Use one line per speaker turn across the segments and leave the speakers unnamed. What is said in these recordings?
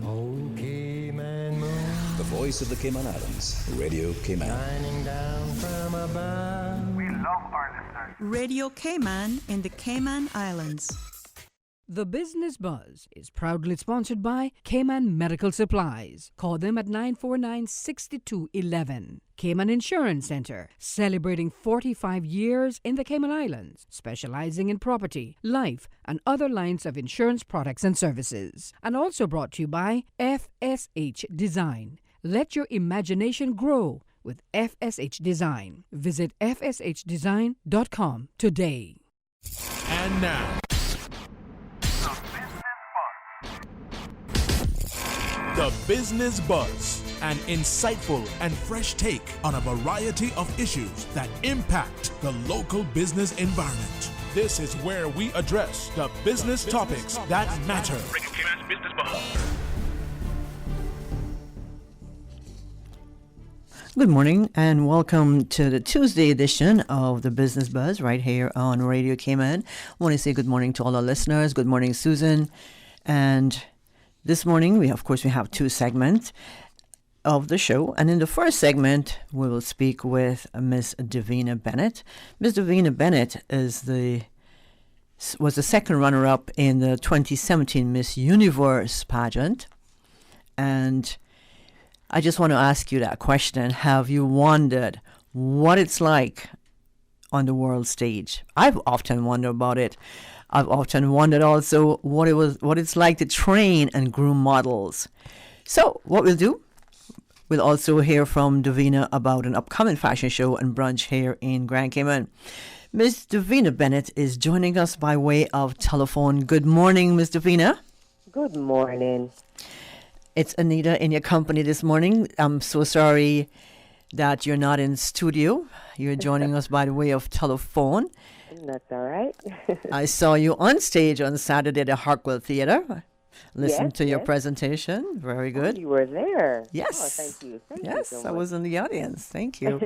Oh, Cayman moon,
The voice of the Cayman Islands, Radio Cayman.
shining down from above.
We love our listeners.
Radio Cayman in the Cayman Islands.
The Business Buzz is proudly sponsored by Cayman Medical Supplies. Call them at 949-6211. Cayman Insurance Center, celebrating 45 years in the Cayman Islands, specializing in property, life, and other lines of insurance products and services. And also brought to you by FSH Design. Let your imagination grow with FSH Design. Visit fshdesign.com today.
And now, The Business Buzz, an insightful and fresh take on a variety of issues that impact the local business environment. This is where we address the business topics that matter.
Radio Cayman's Business Buzz.
Good morning and welcome to the Tuesday edition of the Business Buzz right here on Radio Cayman. I want to say good morning to all our listeners. Good morning, Susan. And this morning, we have two segments of the show. And in the first segment, we will speak with Miss Davina Bennett. Miss Davina Bennett was the second runner-up in the 2017 Miss Universe pageant. And I just want to ask you that question. Have you wondered what it's like on the world stage? I've often wondered about it. I've often wondered also what it's like to train and groom models. So what we'll also hear from Davina about an upcoming fashion show and brunch here in Grand Cayman. Miss Davina Bennett is joining us by way of telephone. Good morning, Miss Davina.
Good morning.
It's Anita in your company this morning. I'm so sorry that you're not in studio. You're joining us by the way of telephone.
That's all right.
I saw you on stage on Saturday at the Harkwell Theatre. Listened to your presentation. Very good.
You were there.
Yes.
Oh, thank you. Thank you
Yes,
so
I
much.
was in the audience. Thank you.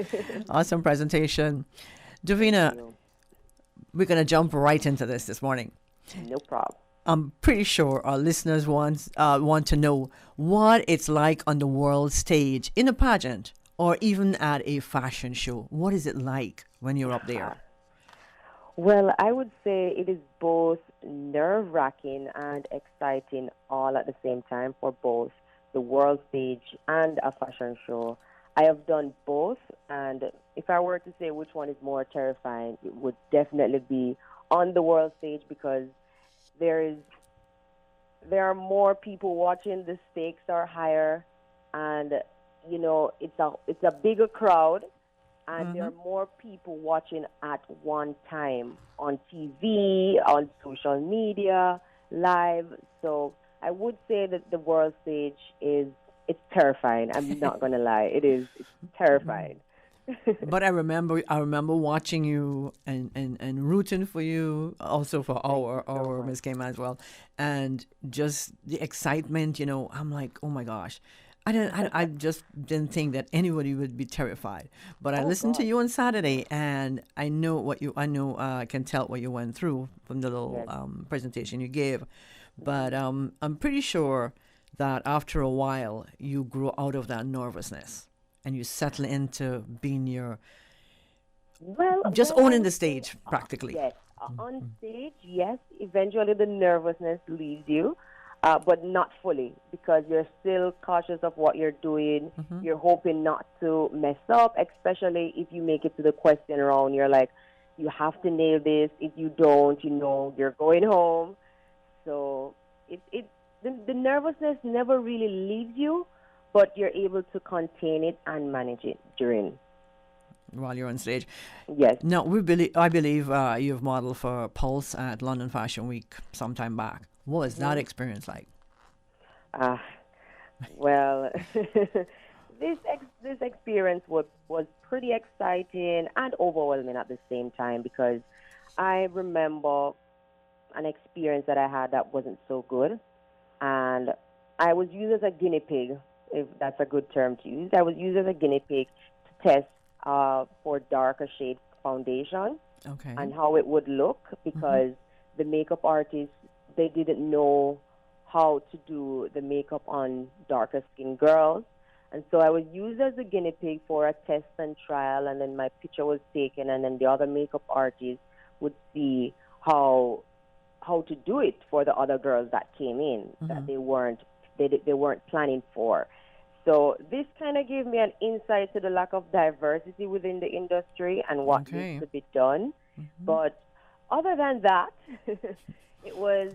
Awesome presentation. Davina, we're going to jump right into this morning.
No problem.
I'm pretty sure our listeners want to know what it's like on the world stage in a pageant or even at a fashion show. What is it like when you're up there?
Well, I would say it is both nerve-wracking and exciting all at the same time for both the world stage and a fashion show. I have done both, and if I were to say which one is more terrifying, it would definitely be on the world stage because there are more people watching, the stakes are higher, and it's a bigger crowd, and there are more people watching at one time on TV, on social media, live. So I would say that the world stage it's terrifying. I'm not gonna lie, it's terrifying.
But I remember watching you and rooting for you, also for our Miss Cayman as well, and just the excitement. I'm like, oh my gosh, I just didn't think that anybody would be terrified. But I listened to you on Saturday, and I can tell what you went through from the little presentation you gave. But I'm pretty sure that after a while you grew out of that nervousness. And you settle into being owning the stage practically.
Yes, on stage, yes. Eventually, the nervousness leaves you, but not fully because you're still cautious of what you're doing. You're hoping not to mess up, especially if you make it to the question round. You're like, you have to nail this. If you don't, you're going home. So the nervousness never really leaves you, but you're able to contain it and manage it
while you're on stage.
Yes.
Now, I believe you've modeled for Pulse at London Fashion Week some time back. What was that experience like?
Well, this experience was pretty exciting and overwhelming at the same time because I remember an experience that I had that wasn't so good, and I was used as a guinea pig, if that's a good term to use. I was used as a guinea pig to test for darker shade foundation and how it would look because the makeup artists, they didn't know how to do the makeup on darker skinned girls. And so I was used as a guinea pig for a test and trial, and then my picture was taken, and then the other makeup artists would see how to do it for the other girls that came in that they weren't planning for. So this kind of gave me an insight to the lack of diversity within the industry and what needs to be done. But other than that, it was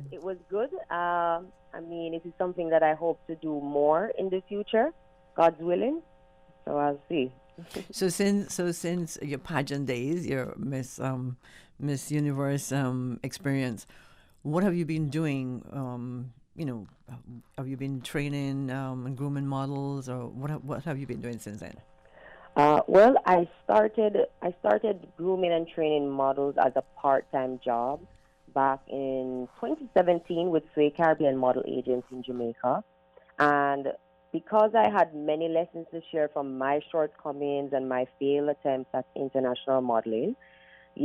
good. I mean, it is something that I hope to do more in the future, God's willing. So I'll see.
So since your pageant days, your Miss Universe experience, what have you been doing? Have you been training and grooming models, or what have you been doing since then?
Well, I started grooming and training models as a part-time job back in 2017 with Sway Caribbean Model Agents in Jamaica, and because I had many lessons to share from my shortcomings and my failed attempts at international modeling,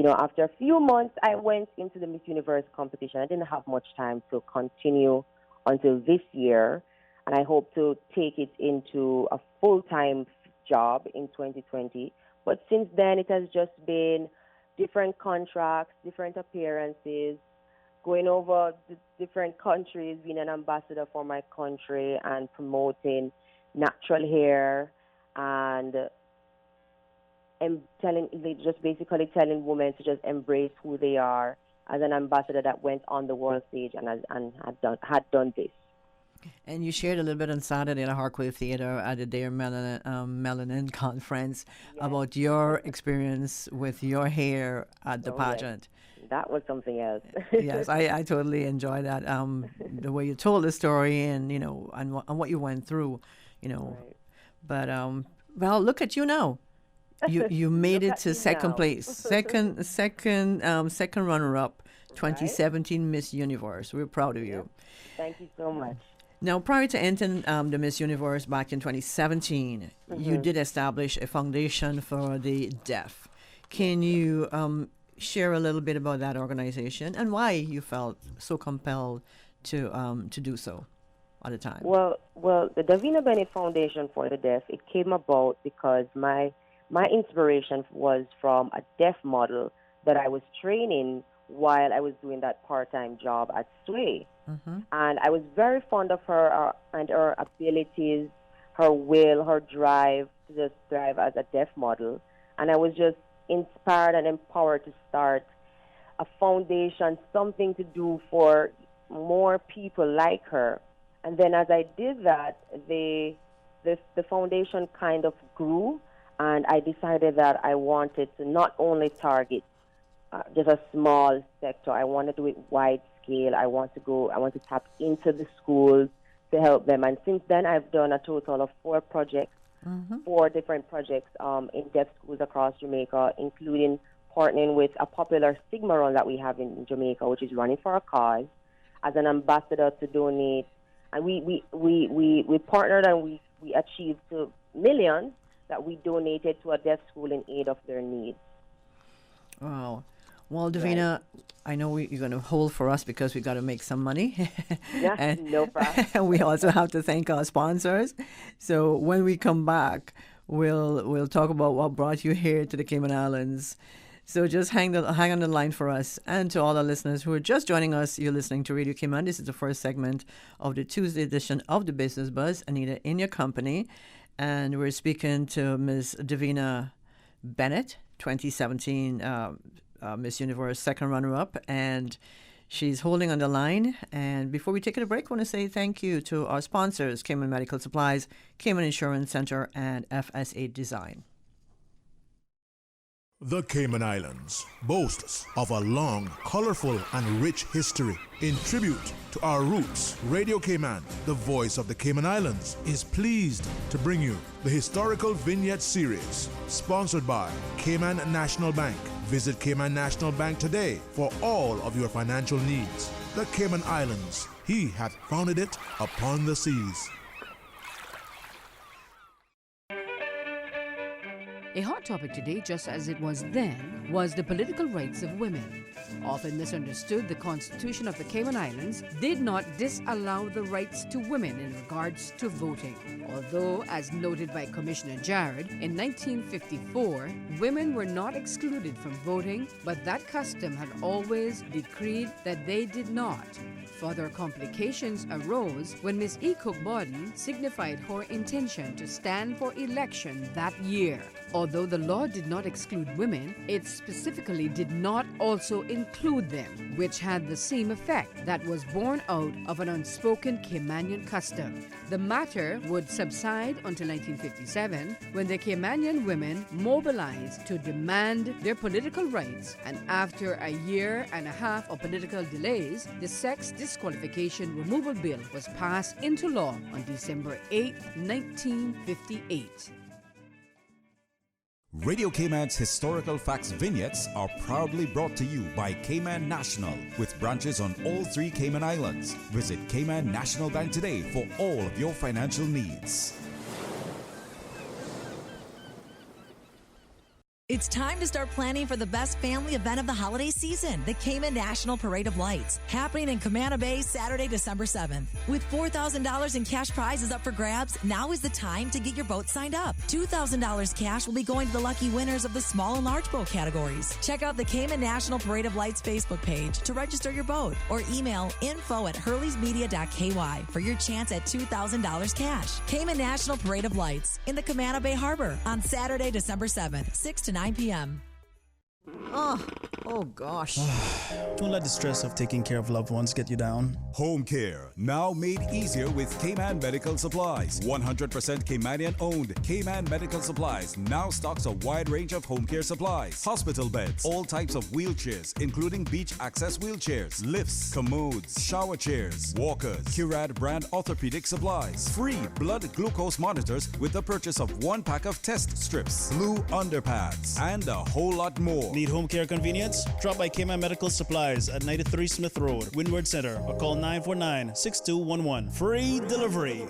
after a few months, I went into the Miss Universe competition. I didn't have much time to continue until this year, and I hope to take it into a full-time job in 2020. But since then, it has just been different contracts, different appearances, going over the different countries, being an ambassador for my country and promoting natural hair and basically telling women to just embrace who they are as an ambassador that went on the world stage and had done this.
And you shared a little bit on Saturday at the Harkway Theatre at the Dare Melanin Conference about your experience with your hair at the pageant.
Yes. That was something else.
Yes, I totally enjoyed that. The way you told the story and, and what you went through, Right. But, well, look at you now. You made it to second place, second runner-up, 2017 Miss Universe. We're proud of you.
Thank you so much.
Now, prior to entering the Miss Universe back in 2017, you did establish a foundation for the deaf. Can you share a little bit about that organization and why you felt so compelled to do so at the time?
Well, the Davina Bennett Foundation for the Deaf, it came about because my inspiration was from a deaf model that I was training while I was doing that part-time job at Sway. And I was very fond of her and her abilities, her will, her drive to just thrive as a deaf model. And I was just inspired and empowered to start a foundation, something to do for more people like her. And then as I did that, the foundation kind of grew, and I decided that I wanted to not only target just a small sector. I want to do it wide scale. I want to tap into the schools to help them. And since then, I've done a total of 4 projects, 4 different projects in deaf schools across Jamaica, including partnering with a popular Sigma run that we have in Jamaica, which is running for a cause, as an ambassador to donate. And we partnered and we achieved to millions that we donated to a deaf school in aid of their needs.
Wow. Well, Davina, I know you're going to hold for us because we got to make some money.
Yeah,
and,
no problem.
And we also have to thank our sponsors. So when we come back, we'll talk about what brought you here to the Cayman Islands. So just hang on the line for us. And to all our listeners who are just joining us, you're listening to Radio Cayman. This is the first segment of the Tuesday edition of the Business Buzz. Anita, in your company. And we're speaking to Ms. Davina Bennett, 2017 Miss Universe second runner-up. And she's holding on the line. And before we take a break, I want to say thank you to our sponsors, Cayman Medical Supplies, Cayman Insurance Center, and FSA Design.
The Cayman Islands boasts of a long, colorful, and rich history. In tribute to our roots, Radio Cayman, the voice of the Cayman Islands, is pleased to bring you the historical vignette series, sponsored by Cayman National Bank. Visit Cayman National Bank today for all of your financial needs. The Cayman Islands, he hath founded it upon the seas.
A hot topic today, just as it was then, was the political rights of women. Often misunderstood, the Constitution of the Cayman Islands did not disallow the rights to women in regards to voting. Although, as noted by Commissioner Jared, in 1954, women were not excluded from voting, but that custom had always decreed that they did not. Further complications arose when Miss E. Cook Borden signified her intention to stand for election that year. Although the law did not exclude women, it specifically did not also include them, which had the same effect that was born out of an unspoken Caymanian custom. The matter would subside until 1957, when the Caymanian women mobilized to demand their political rights, and after a year and a half of political delays, the Sex Disqualification Removal Bill was passed into law on December 8, 1958.
Radio Cayman's historical facts vignettes are proudly brought to you by Cayman National, with branches on all 3 Cayman Islands. Visit Cayman National Bank today for all of your financial needs.
It's time to start planning for the best family event of the holiday season, the Cayman National Parade of Lights, happening in Camana Bay Saturday, December 7th. With $4,000 in cash prizes up for grabs, now is the time to get your boat signed up. $2,000 cash will be going to the lucky winners of the small and large boat categories. Check out the Cayman National Parade of Lights Facebook page to register your boat, or email info@hurleysmedia.ky for your chance at $2,000 cash. Cayman National Parade of Lights in the Camana Bay Harbor on Saturday, December 7th, 6 to 9 p.m.
Oh gosh.
Don't let the stress of taking care of loved ones get you down.
Home care, now made easier with Cayman Medical Supplies. 100% Caymanian owned. Cayman Medical Supplies now stocks a wide range of home care supplies. Hospital beds, all types of wheelchairs, including beach access wheelchairs, lifts, commodes, shower chairs, walkers, Curad brand orthopedic supplies. Free blood glucose monitors with the purchase of 1 pack of test strips, blue underpads, and a whole lot more.
Need home care convenience? Drop by Cayman Medical Supplies at 93 Smith Road, Windward Center, or call 949-6211. Free delivery.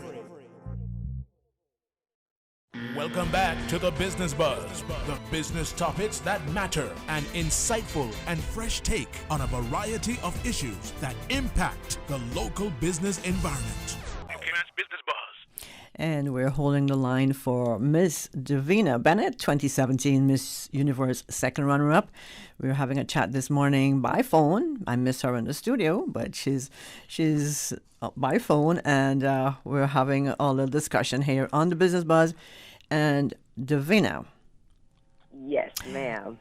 Welcome back to the Business Buzz, the business topics that matter, an insightful and fresh take on a variety of issues that impact the local business environment.
Cayman's Business Buzz.
And we're holding the line for Miss Davina Bennett, 2017 Miss Universe second runner-up. We were having a chat this morning by phone. I miss her in the studio, but she's by phone, and we're having a little discussion here on the Business Buzz. And Davina.
Yes, ma'am.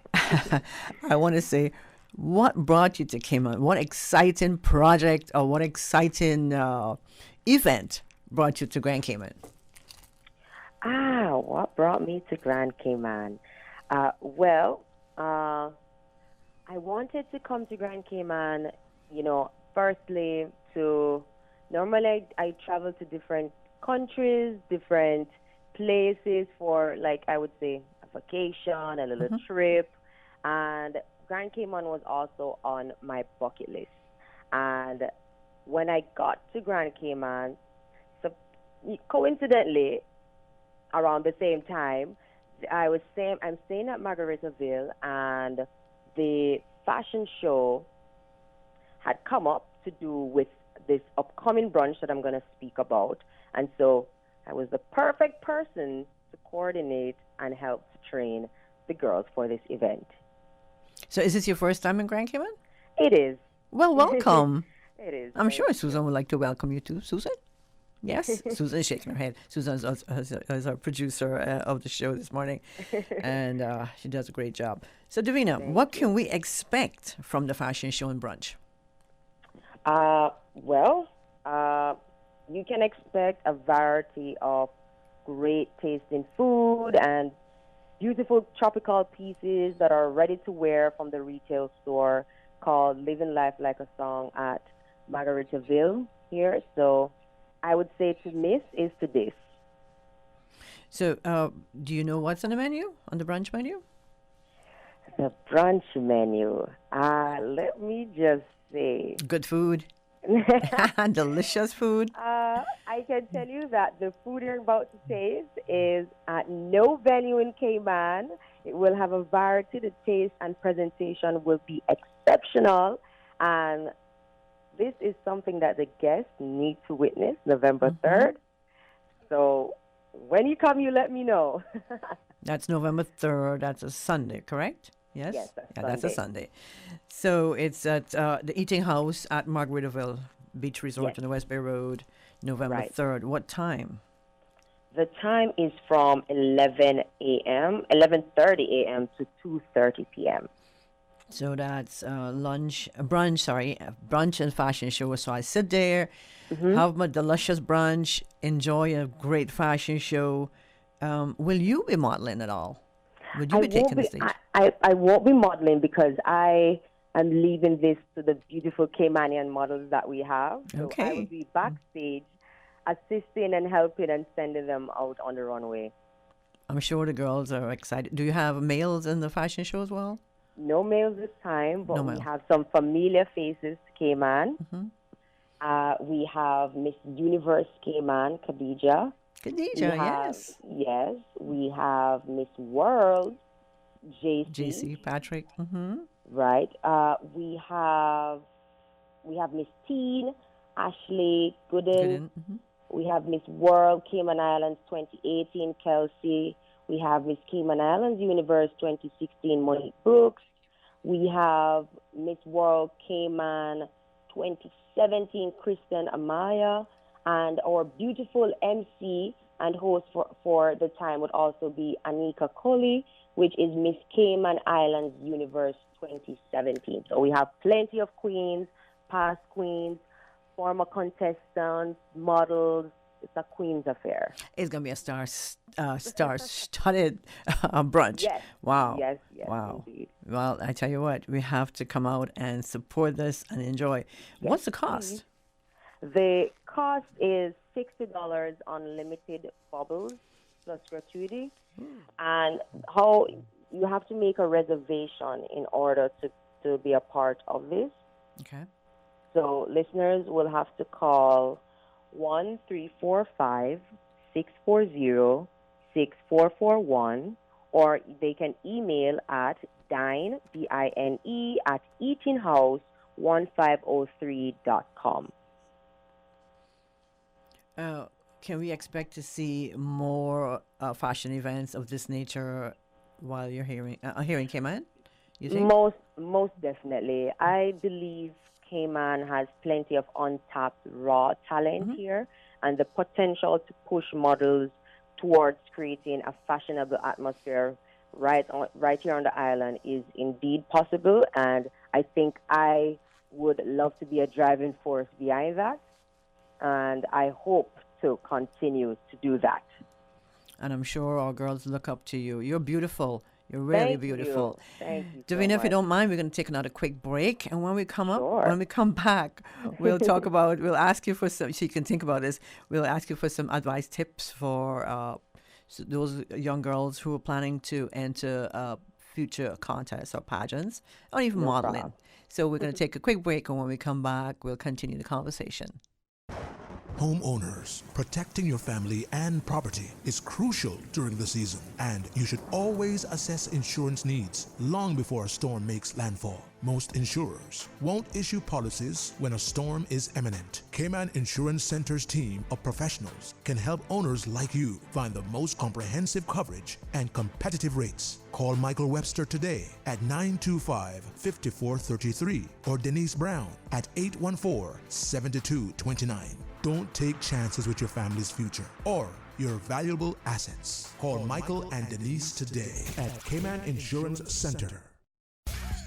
I want to say, what brought you to Cayman? What exciting project or what exciting event brought you to Grand Cayman?
What brought me to Grand Cayman? I wanted to come to Grand Cayman, firstly normally I travel to different countries, different places for, I would say, a vacation, a little trip. And Grand Cayman was also on my bucket list. And when I got to Grand Cayman, coincidentally, around the same time, I'm staying at Margaritaville, and the fashion show had come up to do with this upcoming brunch that I'm going to speak about. And so I was the perfect person to coordinate and help to train the girls for this event.
So is this your first time in Grand Cayman?
It is.
Well, welcome.
It is.
I'm sure Susan would like to welcome you too. Susan? Yes, Susan is shaking her head. Susan is our producer of the show this morning, and she does a great job. So, Davina, what can we expect from the fashion show and brunch?
You can expect a variety of great tasting food and beautiful tropical pieces that are ready to wear from the retail store called Living Life Like a Song at Margaritaville here. So I would say to miss is to this.
So do you know what's on the menu, on the brunch menu?
The brunch menu. Let me just say.
Good food. Delicious food.
I can tell you that the food you're about to taste is at no venue in Cayman. It will have a variety. The taste and presentation will be exceptional. And this is something that the guests need to witness November 3rd. So when you come, you let me know.
That's November 3rd. That's a Sunday, correct? Yes?
Yes,
That's a Sunday. So it's at the Eating House at Margaritaville Beach Resort on the West Bay Road, November 3rd. What time?
The time is from 11:30 a.m. to 2:30 p.m.
So that's brunch and fashion show. So I sit there, have my delicious brunch, enjoy a great fashion show. Will you be modeling at all? Would you be taking the stage?
I won't be modeling because I am leaving this to the beautiful Caymanian models that we have. So I will be backstage assisting and helping and sending them out on the runway.
I'm sure the girls are excited. Do you have males in the fashion show as well?
No males this time, but we have some familiar faces to Cayman. We have Miss Universe Cayman, Khadija.
Yes.
Yes. We have Miss World,
JC Patrick.
Right. We have Miss Teen, Ashley Gooden. We have Miss World Cayman Islands 2018, Kelsey. We have Miss Cayman Islands Universe 2016, Monique Brooks. We have Miss World Cayman 2017, Kristen Amaya. And our beautiful MC and host for the time would also be Anita Khan, which is Miss Cayman Islands Universe 2017. So we have plenty of queens, past queens, former contestants, models. It's a queen's affair.
It's going to be a star-studded brunch.
Yes.
Wow.
Yes,
wow.
Indeed.
Well, I tell you what, we have to come out and support this and enjoy.
Yes,
what's the cost?
The cost is $60 unlimited bubbles plus gratuity. And how you have to make a reservation in order to be a part of this.
Okay.
So listeners will have to call 1-345-640-6441, or they can email at dine, D-I-N-E, at eatinghouse1503.com.
Can we expect to see more fashion events of this nature while you're here in Cayman? You think?
Most definitely. I believe Cayman has plenty of untapped raw talent here, and the potential to push models towards creating a fashionable atmosphere right here on the island is indeed possible, and I think I would love to be a driving force behind that, and I hope to continue to do that.
And I'm sure our girls look up to you. You're beautiful. You're really beautiful.
Thank you.
Davina, if you don't mind, we're going to take another quick break. And when we come back, we'll talk about, we'll ask you for some, so you can think about this. We'll ask you for some advice, tips for those young girls who are planning to enter future contests or pageants, or even modeling.
Problem.
So we're going to take a quick break. And when we come back, we'll continue the conversation.
Homeowners, protecting your family and property is crucial during the season, and you should always assess insurance needs long before a storm makes landfall. Most insurers won't issue policies when a storm is imminent. Cayman Insurance Center's team of professionals can help owners like you find the most comprehensive coverage and competitive rates. Call Michael Webster today at 925-5433 or Denise Brown at 814-7229. Don't take chances with your family's future or your valuable assets. Call Michael and Denise today at Cayman Insurance Center.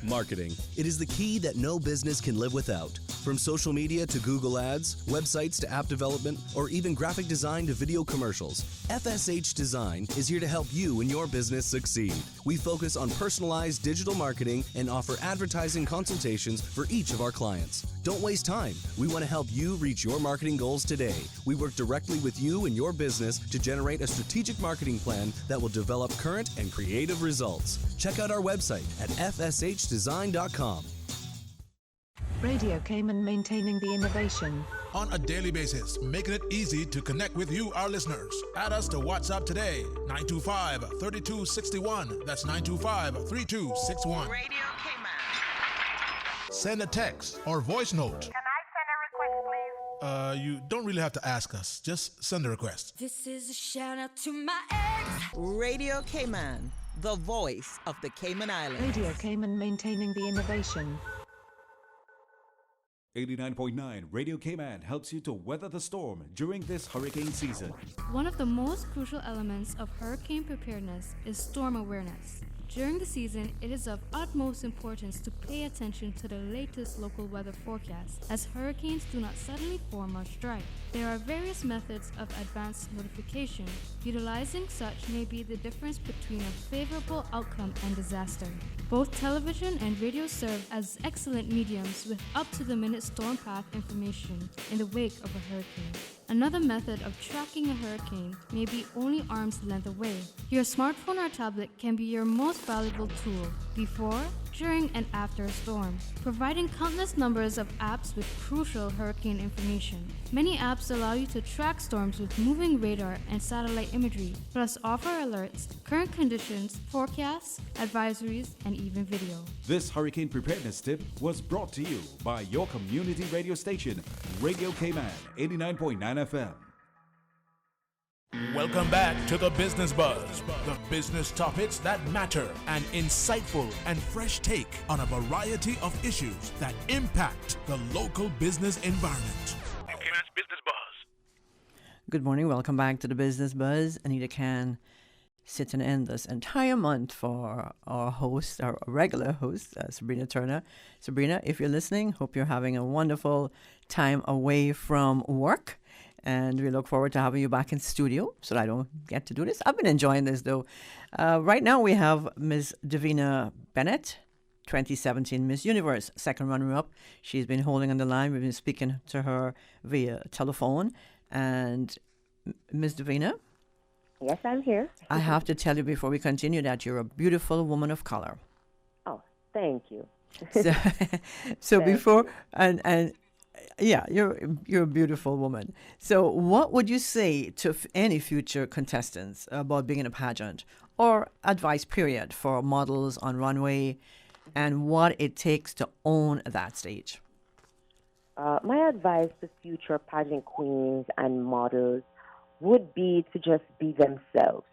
Marketing. It is the key that no business can live without. From social media to Google Ads, websites to app development, or even graphic design to video commercials, FSH Design is here to help you and your business succeed. We focus on personalized digital marketing and offer advertising consultations for each of our clients. Don't waste time. We want to help you reach your marketing goals today. We work directly with you and your business to generate a strategic marketing plan that will develop current and creative results. Check out our website at fshdesign.com.
Radio Cayman, maintaining the innovation.
On a daily basis, making it easy to connect with you, our listeners. Add us to WhatsApp today, 925-3261. That's 925-3261.
Radio Cayman.
Send a text or voice note.
Can I send a request, please?
You don't really have to ask us. Just send a request.
This is a shout out to my ex.
Radio Cayman, the voice of the Cayman Islands.
Radio Cayman, maintaining the innovation.
89.9 Radio Cayman helps you to weather the storm during this hurricane season.
One of the most crucial elements of hurricane preparedness is storm awareness. During the season, it is of utmost importance to pay attention to the latest local weather forecasts, as hurricanes do not suddenly form or strike. There are various methods of advanced notification. Utilizing such may be the difference between a favorable outcome and disaster. Both television and radio serve as excellent mediums with up-to-the-minute storm path information in the wake of a hurricane. Another method of tracking a hurricane may be only arm's length away. Your smartphone or tablet can be your most valuable tool before, during, and after a storm, providing countless numbers of apps with crucial hurricane information. Many apps allow you to track storms with moving radar and satellite imagery, plus offer alerts, current conditions, forecasts, advisories, and even video.
This hurricane preparedness tip was brought to you by your community radio station, Radio Cayman 89.9 FM.
Welcome back to the Business Buzz, the business topics that matter, an insightful and fresh take on a variety of issues that impact the local business environment.
Cayman's Business Buzz.
Good morning. Welcome back to the Business Buzz. Anita Khan sits and ends this entire month for our host, our regular host, Sabrina Turner. Sabrina, if you're listening, hope you're having a wonderful time away from work. And we look forward to having you back in studio so that I don't get to do this. I've been enjoying this, though. Right now we have Ms. Davina Bennett, 2017 Miss Universe, second runner-up. She's been holding on the line. We've been speaking to her via telephone. And Ms. Davina?
Yes, I'm here.
I have to tell you before we continue that you're a beautiful woman of color.
Oh, thank you.
So before, and yeah, you're a beautiful woman. So what would you say to any future contestants about being in a pageant or advice period for models on runway and what it takes to own that stage?
My advice to future pageant queens and models would be to just be themselves.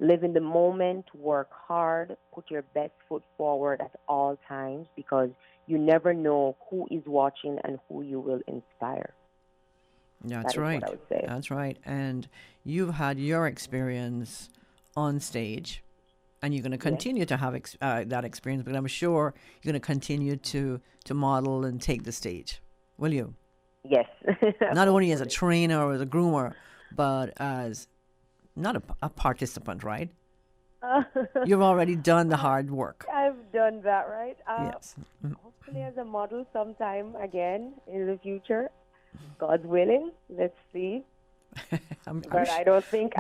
Live in the moment, work hard, put your best foot forward at all times, because you never know who is watching and who you will inspire.
That's
that
right.
What I would say.
That's right. And you've had your experience on stage, and you're going to continue to have that experience, but I'm sure you're going to continue to model and take the stage. Will you?
Yes.
Not only as a trainer or as a groomer, but as not a participant, right? You've already done the hard work.
I've done that, right?
Yes.
Hopefully as a model sometime again in the future. God's willing. Let's see. But I don't think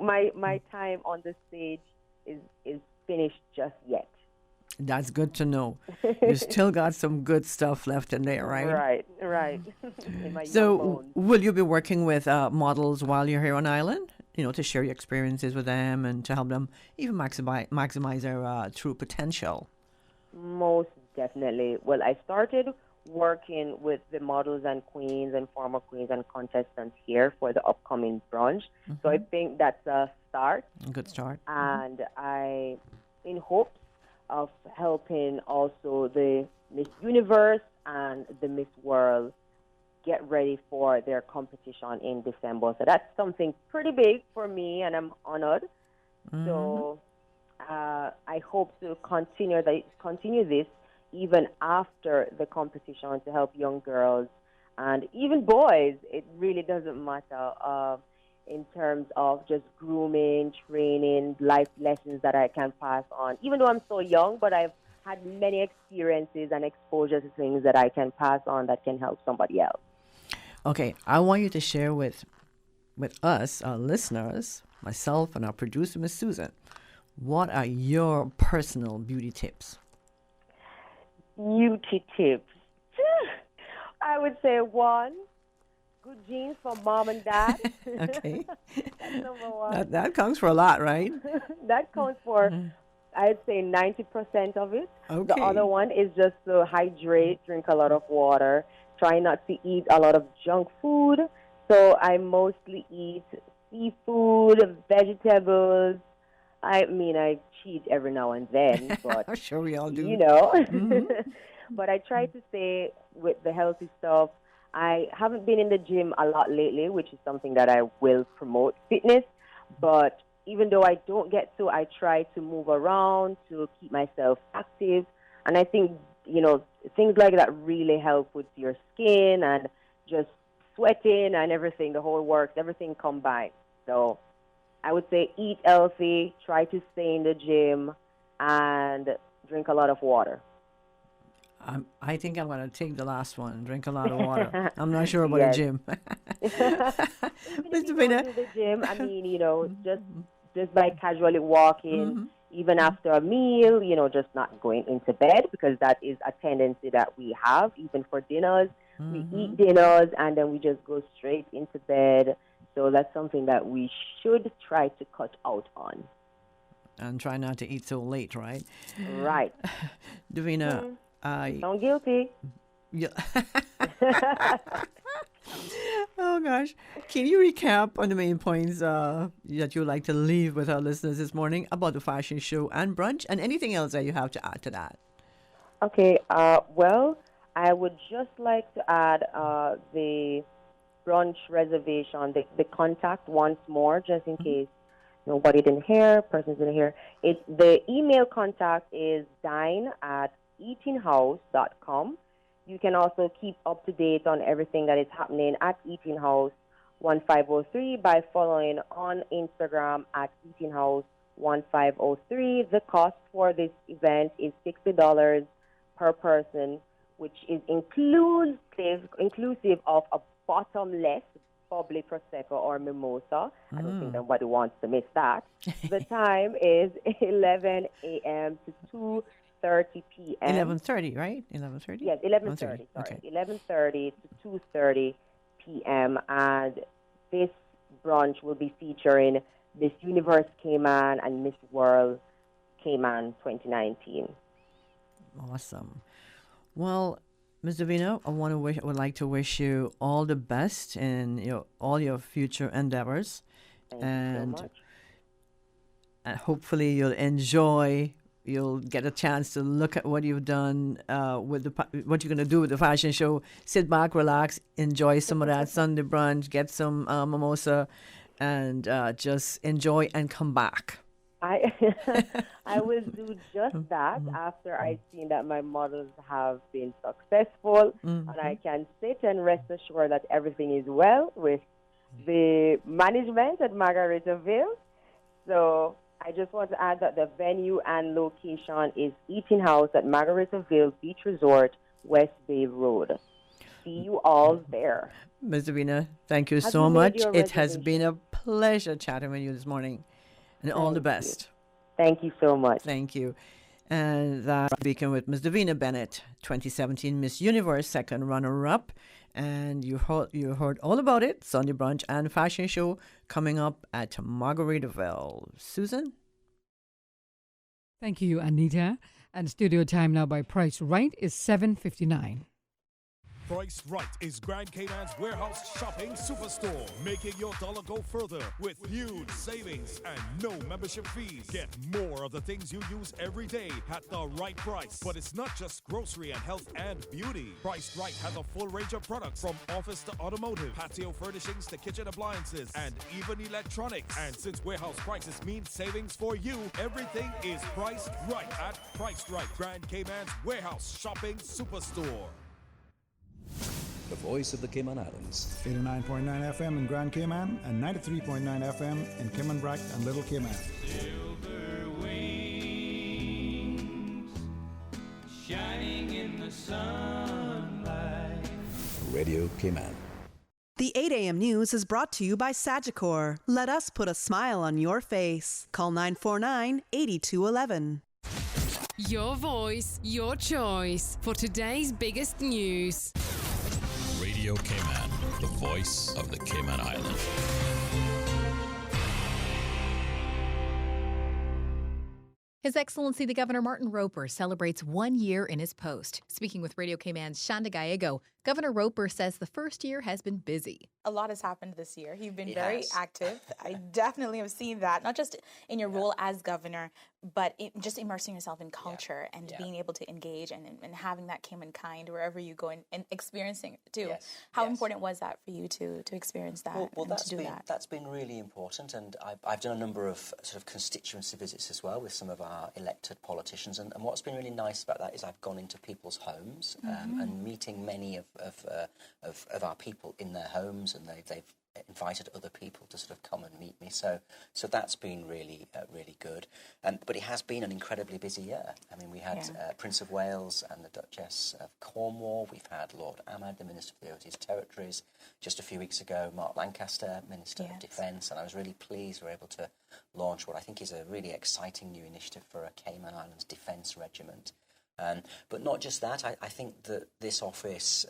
my time on the stage is finished just yet.
That's good to know. You still got some good stuff left in there, right?
Right. In my
so,
young bones.
will you be working with models while you're here on island? You know, to share your experiences with them and to help them even maximize their true potential.
Most definitely. Well, I started working with the models and queens and former queens and contestants here for the upcoming brunch. Mm-hmm. So I think that's a start.
A good start.
And I, in hopes of helping also the Miss Universe and the Miss World get ready for their competition in December. So that's something pretty big for me, and I'm honored. Mm-hmm. So I hope to continue this even after the competition to help young girls and even boys. It really doesn't matter in terms of just grooming, training, life lessons that I can pass on. Even though I'm so young, but I've had many experiences and exposure to things that I can pass on that can help somebody else.
Okay, I want you to share with us, our listeners, myself and our producer, Miss Susan, what are your personal beauty tips?
Beauty tips. I would say one, good genes for mom and dad.
Okay.
That's number one.
That counts for a lot, right?
That counts for, I'd say, 90% of it.
Okay.
The other one is just to hydrate, drink a lot of water, try not to eat a lot of junk food. So I mostly eat seafood, vegetables. I mean, I cheat every now and then, but
I'm sure we all do.
you know. But I try to stay with the healthy stuff. I haven't been in the gym a lot lately, which is something that I will promote fitness. But even though I don't get to, I try to move around to keep myself active. And I think, you know, things like that really help with your skin and just sweating and everything, the whole works, everything combined. So I would say eat healthy, try to stay in the gym, and drink a lot of water.
I think I'm going to take the last one, drink a lot of water. I'm not sure about the gym.
Mr. Vina. The gym, I mean, you know, just by casually walking, even after a meal, you know, just not going into bed, because that is a tendency that we have, even for dinners. We eat dinners and then we just go straight into bed. So that's something that we should try to cut out on.
And try not to eat so late, right?
Right.
Davina,
sound guilty.
Yeah. Oh, gosh. Can you recap on the main points that you'd like to leave with our listeners this morning about the fashion show and brunch, and anything else that you have to add to that?
Okay. Well, I would just like to add the brunch reservation, the contact once more, just in case nobody didn't hear, persons didn't hear. The email contact is dine@eatinghouse.com. You can also keep up to date on everything that is happening at Eating House 1503 by following on Instagram at Eating House 1503. The cost for this event is $60 per person, which is inclusive of a bottomless bubbly prosecco or mimosa. I don't think nobody wants to miss that. The time is 11 a.m. to 2:30 p.m.
11:30, right? 11:30?
Yes, 11:30. Sorry,
okay.
11:30 to 2:30 p.m. And this brunch will be featuring Miss Universe Cayman and Miss World Cayman 2019.
Awesome. Well, Ms. Davina, I would like to wish you all the best in all your future endeavors.
Thank you so much.
And hopefully you'll get a chance to look at what you've done what you're going to do with the fashion show. Sit back, relax, enjoy some of that Sunday brunch, get some mimosa, and just enjoy and come back.
I will do just that after I've seen that my models have been successful, and I can sit and rest assured that everything is well with the management at Margaritaville. So I just want to add that the venue and location is Eating House at Margaritaville Beach Resort, West Bay Road. See you all there.
Ms. Davina, thank you so much. It has been a pleasure chatting with you this morning. And all the best.
Thank you so much.
Thank you. And that's speaking with Ms. Davina Bennett, 2017 Miss Universe, second runner-up. And you heard all about it, Sunday brunch and fashion show coming up at Margaritaville. Susan?
Thank you, Anita. And studio time now by Price Right is 7:59.
Price Right is Grand Cayman's warehouse shopping superstore, making your dollar go further with huge savings and no membership fees. Get more of the things you use every day at the right price. But it's not just grocery and health and beauty. Price Right has a full range of products from office to automotive, patio furnishings to kitchen appliances, and even electronics. And since warehouse prices mean savings for you, everything is priced right at Price Right, Grand Cayman's warehouse shopping superstore.
The voice of the Cayman Islands.
89.9 FM in Grand Cayman and 93.9 FM in Cayman Brac and Little Cayman.
Silver wings shining in the sunlight.
Radio Cayman.
The 8 a.m. news is brought to you by Sagicor. Let us put a smile on your face. Call 949-8211.
Your voice, your choice for today's biggest news. Radio Cayman, the voice of the Cayman Island.
His Excellency the Governor Martin Roper celebrates 1 year in his post. Speaking with Radio Cayman's Shonda Gallego, Governor Roper says the first year has been busy.
A lot has happened this year. You've been very active. I definitely have seen that, not just in your role as governor, but just immersing yourself in culture and being able to engage and having that Cayman kind wherever you go and experiencing it too. How important was that for you to experience that and to do that?
That's been really important, and I've done a number of sort of constituency visits as well with some of our elected politicians, and what's been really nice about that is I've gone into people's homes and meeting many of our people in their homes, and they've invited other people to sort of come and meet me. So that's been really good. But it has been an incredibly busy year. I mean, we had Prince of Wales and the Duchess of Cornwall. We've had Lord Ahmad, the Minister for the Overseas Territories. Just a few weeks ago, Mark Lancaster, Minister of Defence. And I was really pleased we were able to launch what I think is a really exciting new initiative for a Cayman Islands Defence Regiment. But not just that, I think that this office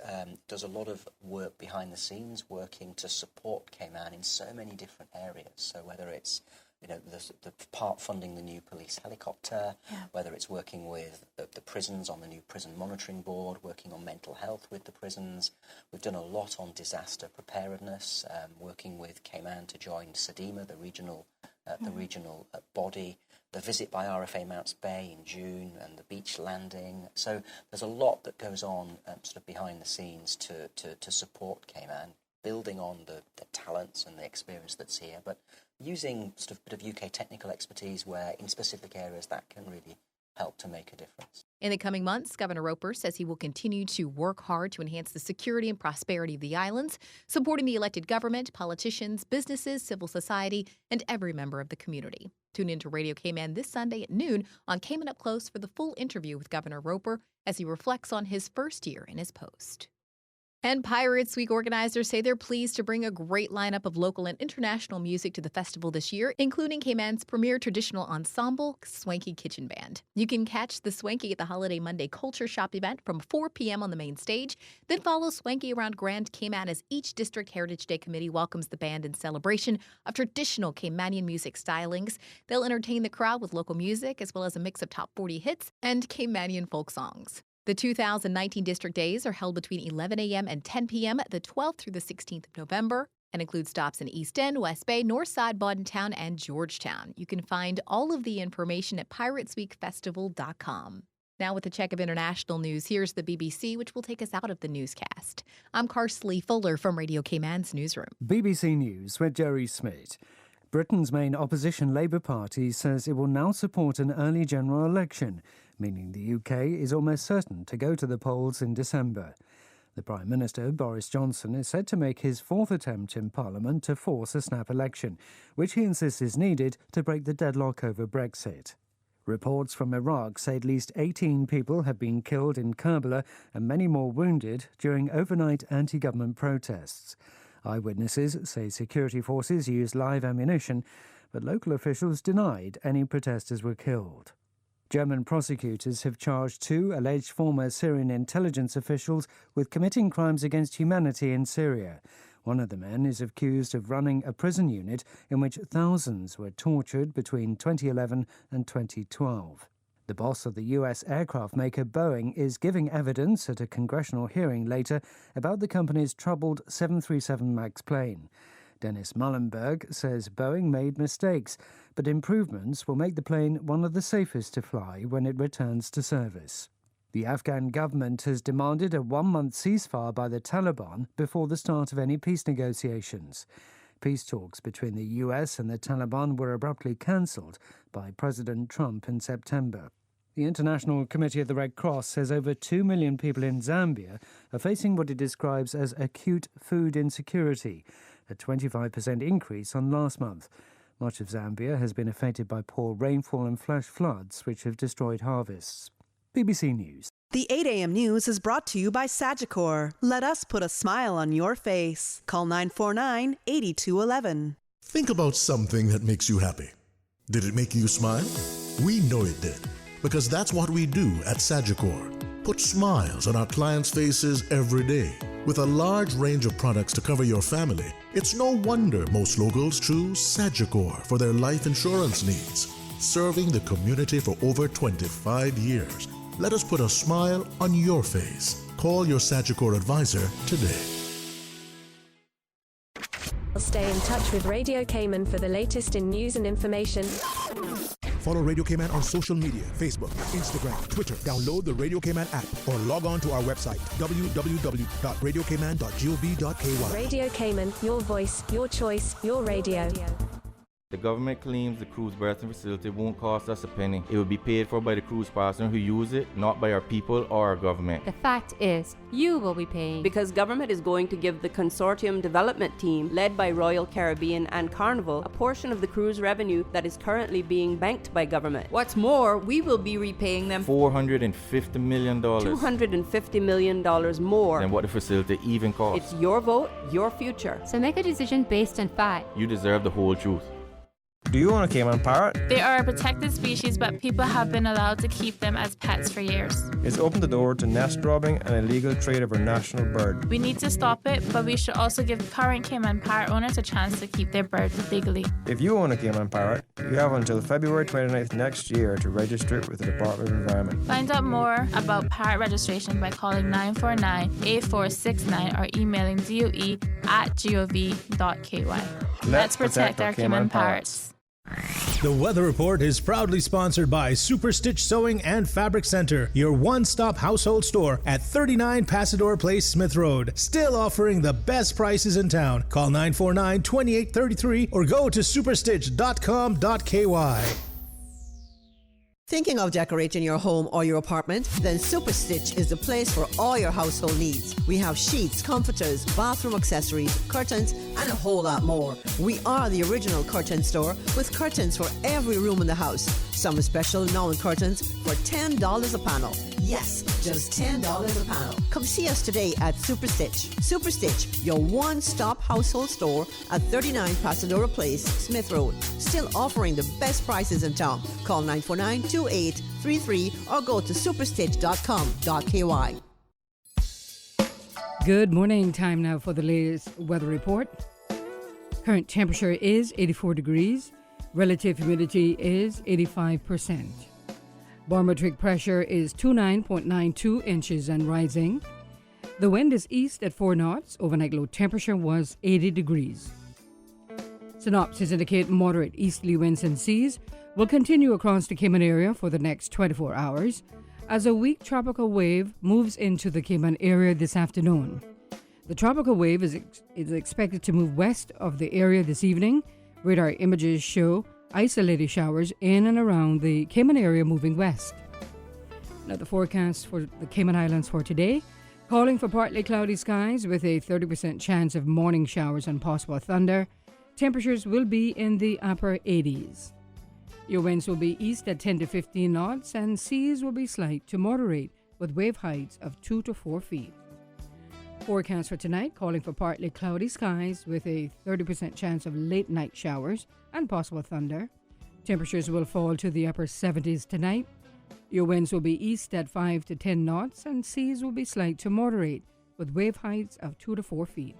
does a lot of work behind the scenes, working to support Cayman in so many different areas. So whether it's the part funding the new police helicopter, whether it's working with the prisons on the new prison monitoring board, working on mental health with the prisons. We've done a lot on disaster preparedness, working with Cayman to join SEDIMA, the regional body, the visit by RFA Mounts Bay in June and the beach landing. So there's a lot that goes on sort of behind the scenes to support Cayman, building on the talents and the experience that's here, but using sort of a bit of UK technical expertise where in specific areas that can really help to make a difference.
In the coming months, Governor Roper says he will continue to work hard to enhance the security and prosperity of the islands, supporting the elected government, politicians, businesses, civil society, and every member of the community. Tune in to Radio Cayman this Sunday at noon on Cayman Up Close for the full interview with Governor Roper as he reflects on his first year in his post. And Pirates Week organizers say they're pleased to bring a great lineup of local and international music to the festival this year, including Cayman's premier traditional ensemble, Swanky Kitchen Band. You can catch the Swanky at the Holiday Monday Culture Shop event from 4 p.m. on the main stage, then follow Swanky around Grand Cayman as each District Heritage Day committee welcomes the band in celebration of traditional Caymanian music stylings. They'll entertain the crowd with local music as well as a mix of top 40 hits and Caymanian folk songs. The 2019 District Days are held between 11 a.m. and 10 p.m. the 12th through the 16th of November and include stops in East End, West Bay, Northside, Boddentown, and Georgetown. You can find all of the information at piratesweekfestival.com. Now with a check of international news, here's the BBC, which will take us out of the newscast. I'm Karsley Fuller from Radio Cayman's newsroom.
BBC News with Jerry Smith. Britain's main opposition Labour Party says it will now support an early general election, meaning the UK is almost certain to go to the polls in December. The Prime Minister, Boris Johnson, is set to make his fourth attempt in Parliament to force a snap election, which he insists is needed to break the deadlock over Brexit. Reports from Iraq say at least 18 people have been killed in Kerbala and many more wounded during overnight anti-government protests. Eyewitnesses say security forces used live ammunition, but local officials denied any protesters were killed. German prosecutors have charged 2 alleged former Syrian intelligence officials with committing crimes against humanity in Syria. One of the men is accused of running a prison unit in which thousands were tortured between 2011 and 2012. The boss of the U.S. aircraft maker Boeing is giving evidence at a congressional hearing later about the company's troubled 737 MAX plane. Dennis Muhlenberg says Boeing made mistakes, but improvements will make the plane one of the safest to fly when it returns to service. The Afghan government has demanded a 1-month ceasefire by the Taliban before the start of any peace negotiations. Peace talks between the US and the Taliban were abruptly cancelled by President Trump in September. The International Committee of the Red Cross says over 2 million people in Zambia are facing what it describes as acute food insecurity, a 25% increase on last month. Much of Zambia has been affected by poor rainfall and flash floods, which have destroyed harvests. BBC News.
The 8 a.m. news is brought to you by Sagicor. Let us put a smile on your face. Call 949-8211.
Think about something that makes you happy. Did it make you smile? We know it did, because that's what we do at Sagicor. Put smiles on our clients' faces every day With a large range of products to cover your family, it's no wonder most locals choose Sagicor for their life insurance needs. Serving the community for over 25 years. Let us put a smile on your face. Call your Sagicor advisor today.
Stay in touch with Radio Cayman for the latest in news and information.
Follow Radio Cayman on social media, Facebook, Instagram, Twitter. Download the Radio Cayman app or log on to our website, www.radiocayman.gov.ky.
Radio Cayman, your voice, your choice, your radio.
The government claims the cruise berthing facility won't cost us a penny. It will be paid for by the cruise passenger who use it, not by our people or our government.
The fact is, you will be paying. Because government is going to give the consortium development team, led by Royal Caribbean and Carnival, a portion of the cruise revenue that is currently being banked by government. What's more, we will be repaying them
$450 million.
$250 million more
than what the facility even costs.
It's your vote, your future. So make a decision based on fact.
You deserve the whole truth.
Do you own a Cayman parrot?
They are a protected species, but people have been allowed to keep them as pets for years.
It's opened the door to nest robbing and illegal trade of our national bird.
We need to stop it, but we should also give current Cayman parrot owners a chance to keep their bird legally.
If you own a Cayman parrot, you have until February 29th next year to register it with the Department of Environment.
Find out more about parrot registration by calling 949-8469 or emailing doe@gov.ky. Let's protect our Cayman parrots.
The Weather Report is proudly sponsored by Super Stitch Sewing and Fabric Center, your one-stop household store at 39 Pasador Place, Smith Road. Still offering the best prices in town. Call 949-2833 or go to superstitch.com.ky.
Thinking of decorating your home or your apartment? Then Super Stitch is the place for all your household needs. We have sheets, comforters, bathroom accessories, curtains, and a whole lot more. We are the original curtain store with curtains for every room in the house. Some special now in curtains for $10 a panel. Yes, just $10 a panel. Come see us today at Super Stitch. Super Stitch, your one-stop household store at 39 Pasadora Place, Smith Road. Still offering the best prices in town. Call 949-2833 or go to superstitch.com.ky.
Good morning. Time now for the latest weather report. Current temperature is 84 degrees. Relative humidity is 85%. Barometric pressure is 29.92 inches and rising. The wind is east at 4 knots. Overnight low temperature was 80 degrees. Synopsis indicate moderate easterly winds and seas will continue across the Cayman area for the next 24 hours as a weak tropical wave moves into the Cayman area this afternoon. The tropical wave is expected to move west of the area this evening. Radar images show isolated showers in and around the Cayman area moving west. Now the forecast for the Cayman Islands for today, calling for partly cloudy skies with a 30% chance of morning showers and possible thunder. Temperatures will be in the upper 80s. Your winds will be east at 10 to 15 knots and seas will be slight to moderate with wave heights of 2 to 4 feet. Forecast for tonight, calling for partly cloudy skies with a 30% chance of late night showers and possible thunder. Temperatures will fall to the upper 70s tonight. Your winds will be east at 5 to 10 knots and seas will be slight to moderate with wave heights of 2 to 4 feet.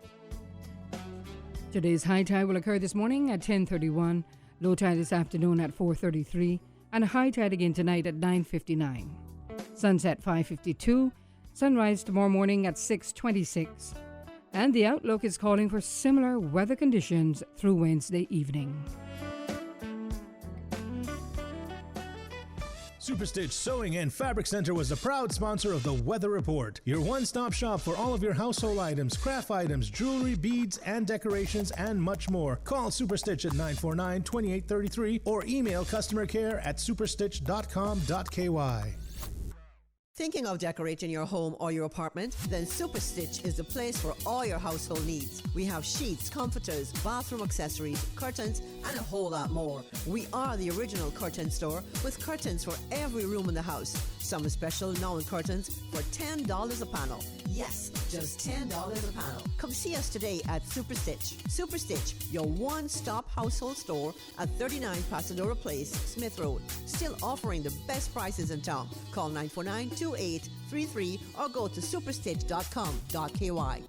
Today's high tide will occur this morning at 10:31, low tide this afternoon at 4:33, and a high tide again tonight at 9:59. Sunset 5:52. Sunrise tomorrow morning at 6:26, and the outlook is calling for similar weather conditions through Wednesday evening.
Super Stitch Sewing and Fabric Center was the proud sponsor of the Weather Report, your one-stop shop for all of your household items, craft items, jewelry, beads, and decorations, and much more. Call Super Stitch at 949-2833 or email customer care at superstitch.com.ky.
Thinking of decorating your home or your apartment? Then Super Stitch is the place for all your household needs. We have sheets, comforters, bathroom accessories, curtains, and a whole lot more. We are the original curtain store with curtains for every room in the house. Some special now in curtains for $10 a panel. Yes, just $10 a panel. Come see us today at Super Stitch. Super Stitch, your one-stop household store at 39 Pasadora Place, Smith Road. Still offering the best prices in town. Call 949-2833 or go to superstitch.com.ky.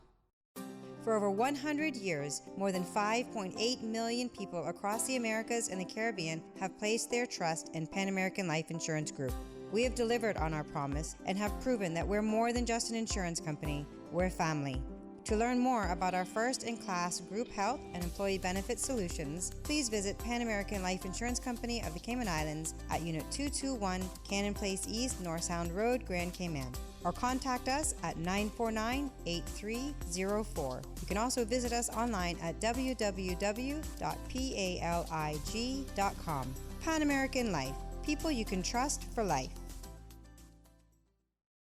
For over 100 years, more than 5.8 million people across the Americas and the Caribbean have placed their trust in Pan American Life Insurance Group. We have delivered on our promise and have proven that we're more than just an insurance company, we're family. To learn more about our first-in-class group health and employee benefit solutions, please visit Pan American Life Insurance Company of the Cayman Islands at Unit 221, Cannon Place East, North Sound Road, Grand Cayman, or contact us at 949-8304. You can also visit us online at www.palig.com. Pan American Life, people you can trust for life.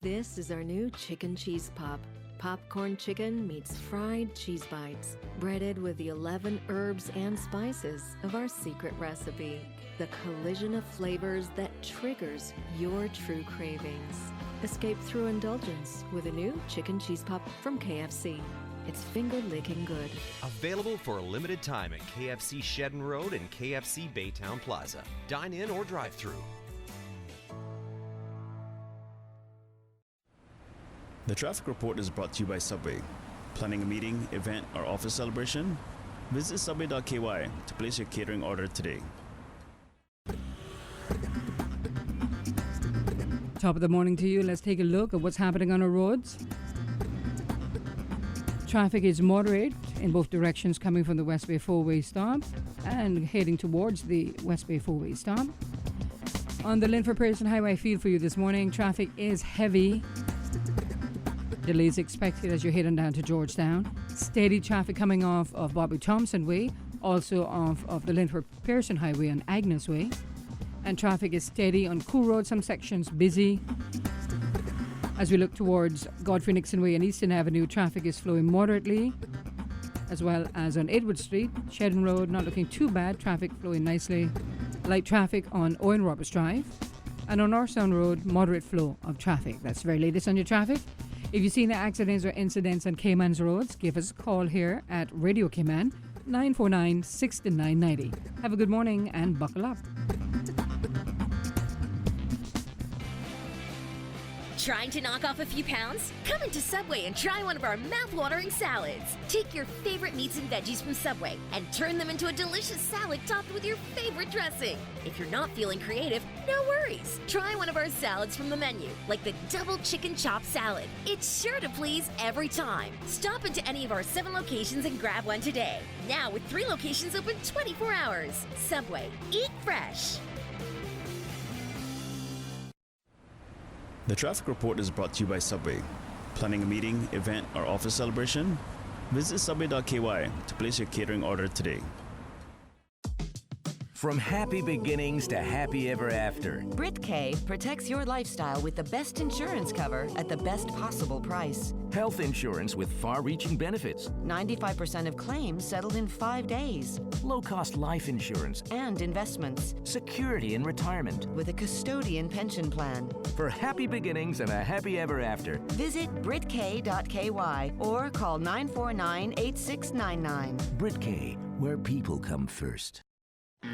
This is our new chicken cheese pop. Popcorn chicken meets fried cheese bites, breaded with the 11 herbs and spices of our secret recipe. The collision of flavors that triggers your true cravings. Escape through indulgence with a new chicken cheese pop from KFC. It's finger-licking good.
Available for a limited time at KFC Shedden Road and KFC Baytown Plaza. Dine in or drive through.
The traffic report is brought to you by Subway. Planning a meeting, event, or office celebration? Visit subway.ky to place your catering order today.
Top of the morning to you. Let's take a look at what's happening on our roads. Traffic is moderate in both directions coming from the West Bay 4-way stop and heading towards the West Bay 4-way stop. On the Linford Pearson Highway, I feel for you this morning. Traffic is heavy. Delays expected as you're heading down to Georgetown. Steady traffic coming off of Bobby Thompson Way, also off of the Linford Pearson Highway on Agnes Way. And traffic is steady on Cool Road, some sections busy. As we look towards Godfrey Nixon Way and Eastern Avenue, traffic is flowing moderately, as well as on Edward Street. Shedden Road, not looking too bad, traffic flowing nicely. Light traffic on Owen Roberts Drive. And on North Sound Road, moderate flow of traffic. That's the very latest on your traffic. If you've seen the accidents or incidents on Cayman's roads, give us a call here at Radio Cayman, 949-6990. Have a good morning and buckle up.
Trying to knock off a few pounds? Come into Subway and try one of our mouth-watering salads. Take your favorite meats and veggies from Subway and turn them into a delicious salad topped with your favorite dressing. If you're not feeling creative, no worries. Try one of our salads from the menu, like the double chicken chop salad. It's sure to please every time. Stop into any of our 7 locations and grab one today. Now with 3 locations open 24 hours. Subway, eat fresh.
The traffic report is brought to you by Subway. Planning a meeting, event, or office celebration? Visit subway.ky to place your catering order today.
From happy beginnings to happy ever after.
BritK protects your lifestyle with the best insurance cover at the best possible price.
Health insurance with far-reaching benefits.
95% of claims settled in 5 days.
Low-cost life insurance.
And investments.
Security in retirement.
With a custodian pension plan.
For happy beginnings and a happy ever after.
Visit BritK.ky or call 949-8699.
BritK, where people come first.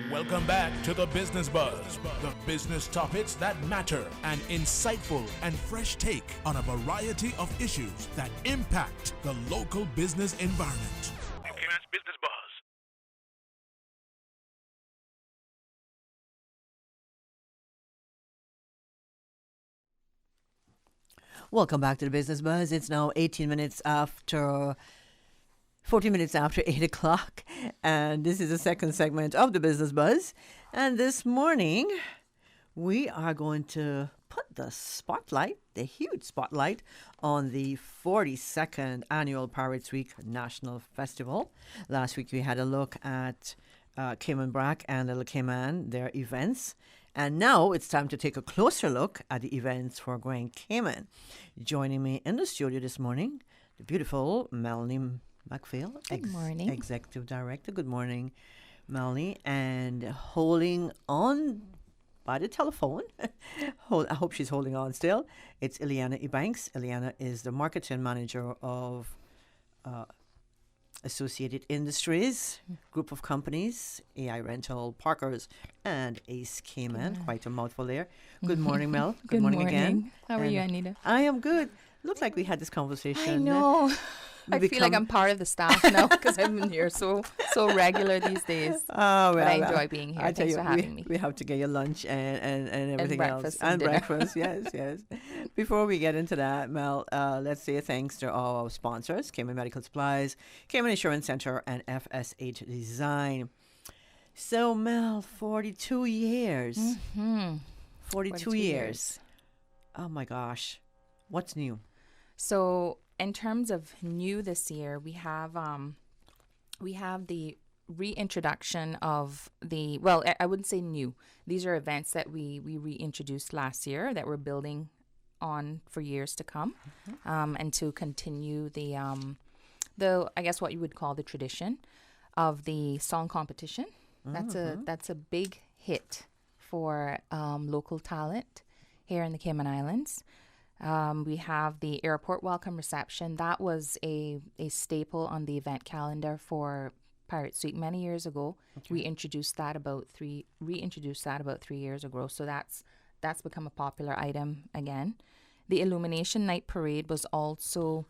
Welcome back to the Business Buzz, the business topics that matter, an insightful and fresh take on a variety of issues that impact the local business environment. Cayman's Business Buzz.
Welcome back to the Business Buzz. It's now 14 minutes after 8 o'clock, and this is the second segment of the Business Buzz. And this morning, we are going to put the spotlight, the huge spotlight, on the 42nd Annual Pirates Week National Festival. Last week, we had a look at Cayman Brac and Little Cayman, their events. And now it's time to take a closer look at the events for Grand Cayman. Joining me in the studio this morning, the beautiful Melanie McPhail,
Good morning.
Executive Director. Good morning, Melanie. And holding on by the telephone, I hope she's holding on still, it's Ileana Ebanks. Ileana is the Marketing Manager of Associated Industries, group of companies, AI Rental, Parkers, and Ace Cayman. Quite a mouthful there. Good morning, Mel.
Good morning
again.
How are you, Anita?
I am good. Looked like we had this conversation.
I know.
I feel like I'm part of the staff now because I've been here so regular these days.
Oh, well,
but I enjoy being here.
I tell
Thanks
you,
for having me.
we have to get you lunch and everything
breakfast
else. And
dinner.
breakfast, yes. Before we get into that, Mel, let's say thanks to all our sponsors, Cayman Medical Supplies, Cayman Insurance Center, and FSH Design. So, Mel, 42 years.
Mm-hmm.
42 years. Oh, my gosh. What's new?
So, in terms of new this year, we have the reintroduction of I wouldn't say new. These are events that we reintroduced last year that we're building on for years to come, and to continue the I guess what you would call the tradition of the song competition. That's a big hit for local talent here in the Cayman Islands. We have the airport welcome reception. That was a staple on the event calendar for Pirates Week many years ago. Okay. We reintroduced that about 3 years ago. So that's become a popular item again. The Illumination Night Parade was also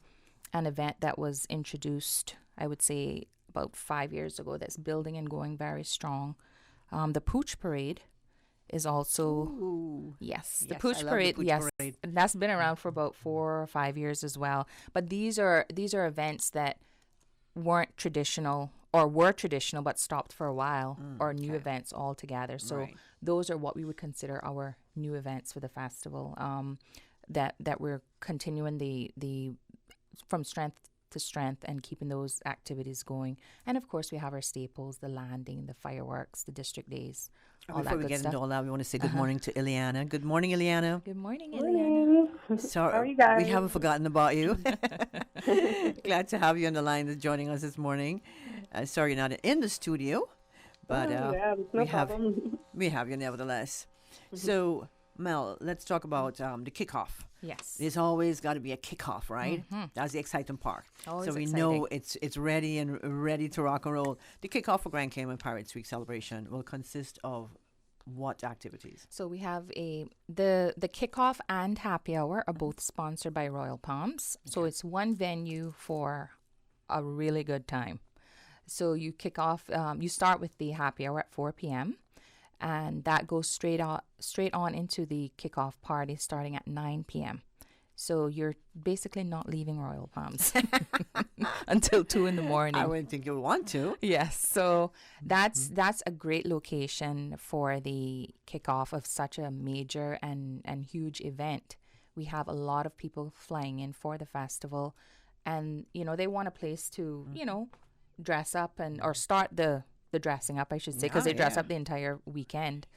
an event that was introduced, I would say, about 5 years ago. That's building and going very strong. The Pooch Parade is also the Pooch Parade. Parade. And that's been around for about 4 or 5 years as well. But these are events that weren't traditional or were traditional but stopped for a while, or new events altogether. So those are what we would consider our new events for the festival. That we're continuing the from strength to strength and keeping those activities going. And of course, we have our staples: the landing, the fireworks, the district days.
Before we get into all that, we want to say good morning to Ileana. Good morning, Ileana.
Good morning, Ileana.
Sorry,
how are you guys?
We haven't forgotten about you. Glad to have you on the line that's joining us this morning. Sorry you're not in the studio, but we have you nevertheless. So, Mel, let's talk about the kickoff.
Yes.
There's always got to be a kickoff, right? Mm-hmm. That's the exciting part.
Always
so we
exciting.
know it's ready to rock and roll. The kickoff for Grand Cayman Pirates Week celebration will consist of what activities?
So we have the kickoff and happy hour are both sponsored by Royal Palms. Okay. So it's one venue for a really good time. So you kick off, you start with the happy hour at 4 p.m. and that goes straight on into the kickoff party starting at 9 p.m. So you're basically not leaving Royal Palms until 2 in the morning.
I wouldn't think you would want to.
Yes. So that's a great location for the kickoff of such a major and huge event. We have a lot of people flying in for the festival, and they want a place to dress up or start the dressing up, I should say, because they dress up the entire weekend.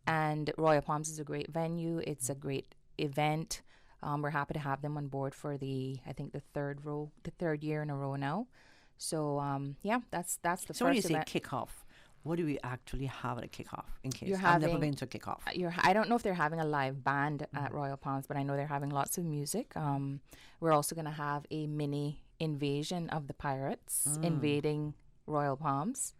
And Royal Palms is a great venue. It's a great event. We're happy to have them on board for the third year in a row now. So that's the first event.
So when you say kickoff, what do we actually have at a kickoff? In case I've never been to a kickoff.
I don't know if they're having a live band at Royal Palms, but I know they're having lots of music. We're also going to have a mini invasion of the pirates invading Royal Palms.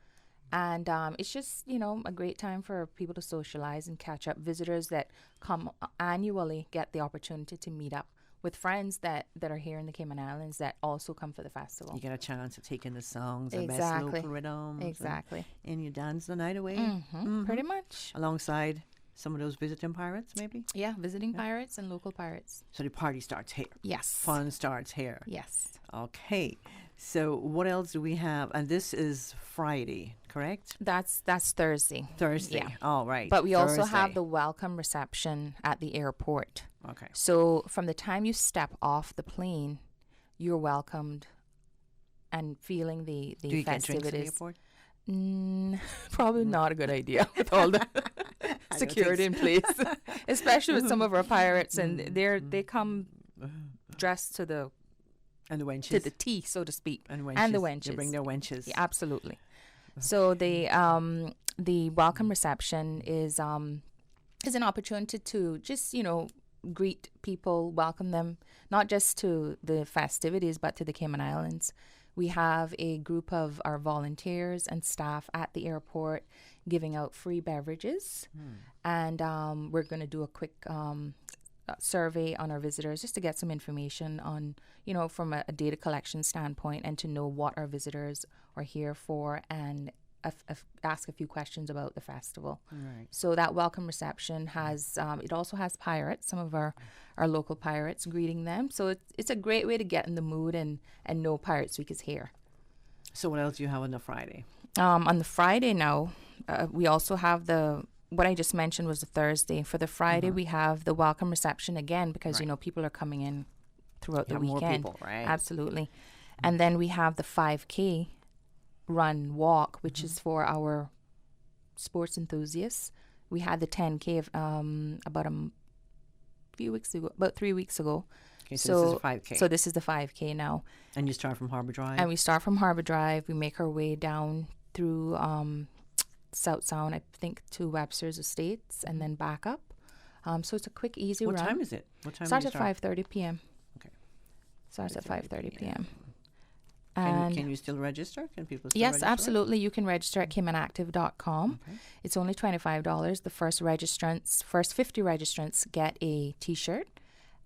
And it's just, a great time for people to socialize and catch up. Visitors that come annually get the opportunity to meet up with friends that are here in the Cayman Islands that also come for the festival.
You get a chance to take in the songs, the best local rhythms.
Exactly.
And you dance the night away.
Pretty much.
Alongside some of those visiting pirates, maybe?
Yeah, visiting pirates and local pirates.
So the party starts here.
Yes.
Fun starts here.
Yes.
Okay. So what else do we have? And this is Friday, correct?
That's Thursday.
Thursday.
Yeah.
All right.
But we also have the welcome reception at the airport.
Okay.
So from the time you step off the plane, you're welcomed and feeling the
do you
festivities.
Get drinks at the airport?
Probably not a good idea with all the security in place, especially with some of our pirates, and they come dressed to the
wenches,
to the T, so to speak,
and
the wenches.
They bring their wenches.
Yeah, absolutely. So the welcome reception is an opportunity to just greet people, welcome them not just to the festivities but to the Cayman Islands. We have a group of our volunteers and staff at the airport giving out free beverages, and we're going to do a quick survey on our visitors just to get some information on, from a data collection standpoint, and to know what our visitors are here for, and ask a few questions about the festival.
Right.
So that welcome reception has, it also has pirates, some of our local pirates greeting them. So it's a great way to get in the mood and know Pirates Week is here.
So what else do you have on the Friday?
On the Friday now, we also have what I just mentioned was the Thursday. For the Friday, we have the welcome reception again, because, people are coming in throughout the weekend.
More people, right?
Absolutely. And then we have the 5K run walk, which is for our sports enthusiasts. We had the 10K about 3 weeks ago.
Okay, so this is a 5K.
So this is the 5K now.
And you start from Harbor Drive?
And we start from Harbor Drive. We make our way down through South Sound, I think, to Webster's Estates, and then back up. So it's a quick, easy run.
What time is it? What time
starts
do you
at
start?
5:30 p.m.
Okay.
Starts at 5:30 p.m.
Can you still register? Can people still register?
Yes, absolutely. You can register at caymanactive.com.
Okay.
It's only $25. The first 50 registrants get a T-shirt.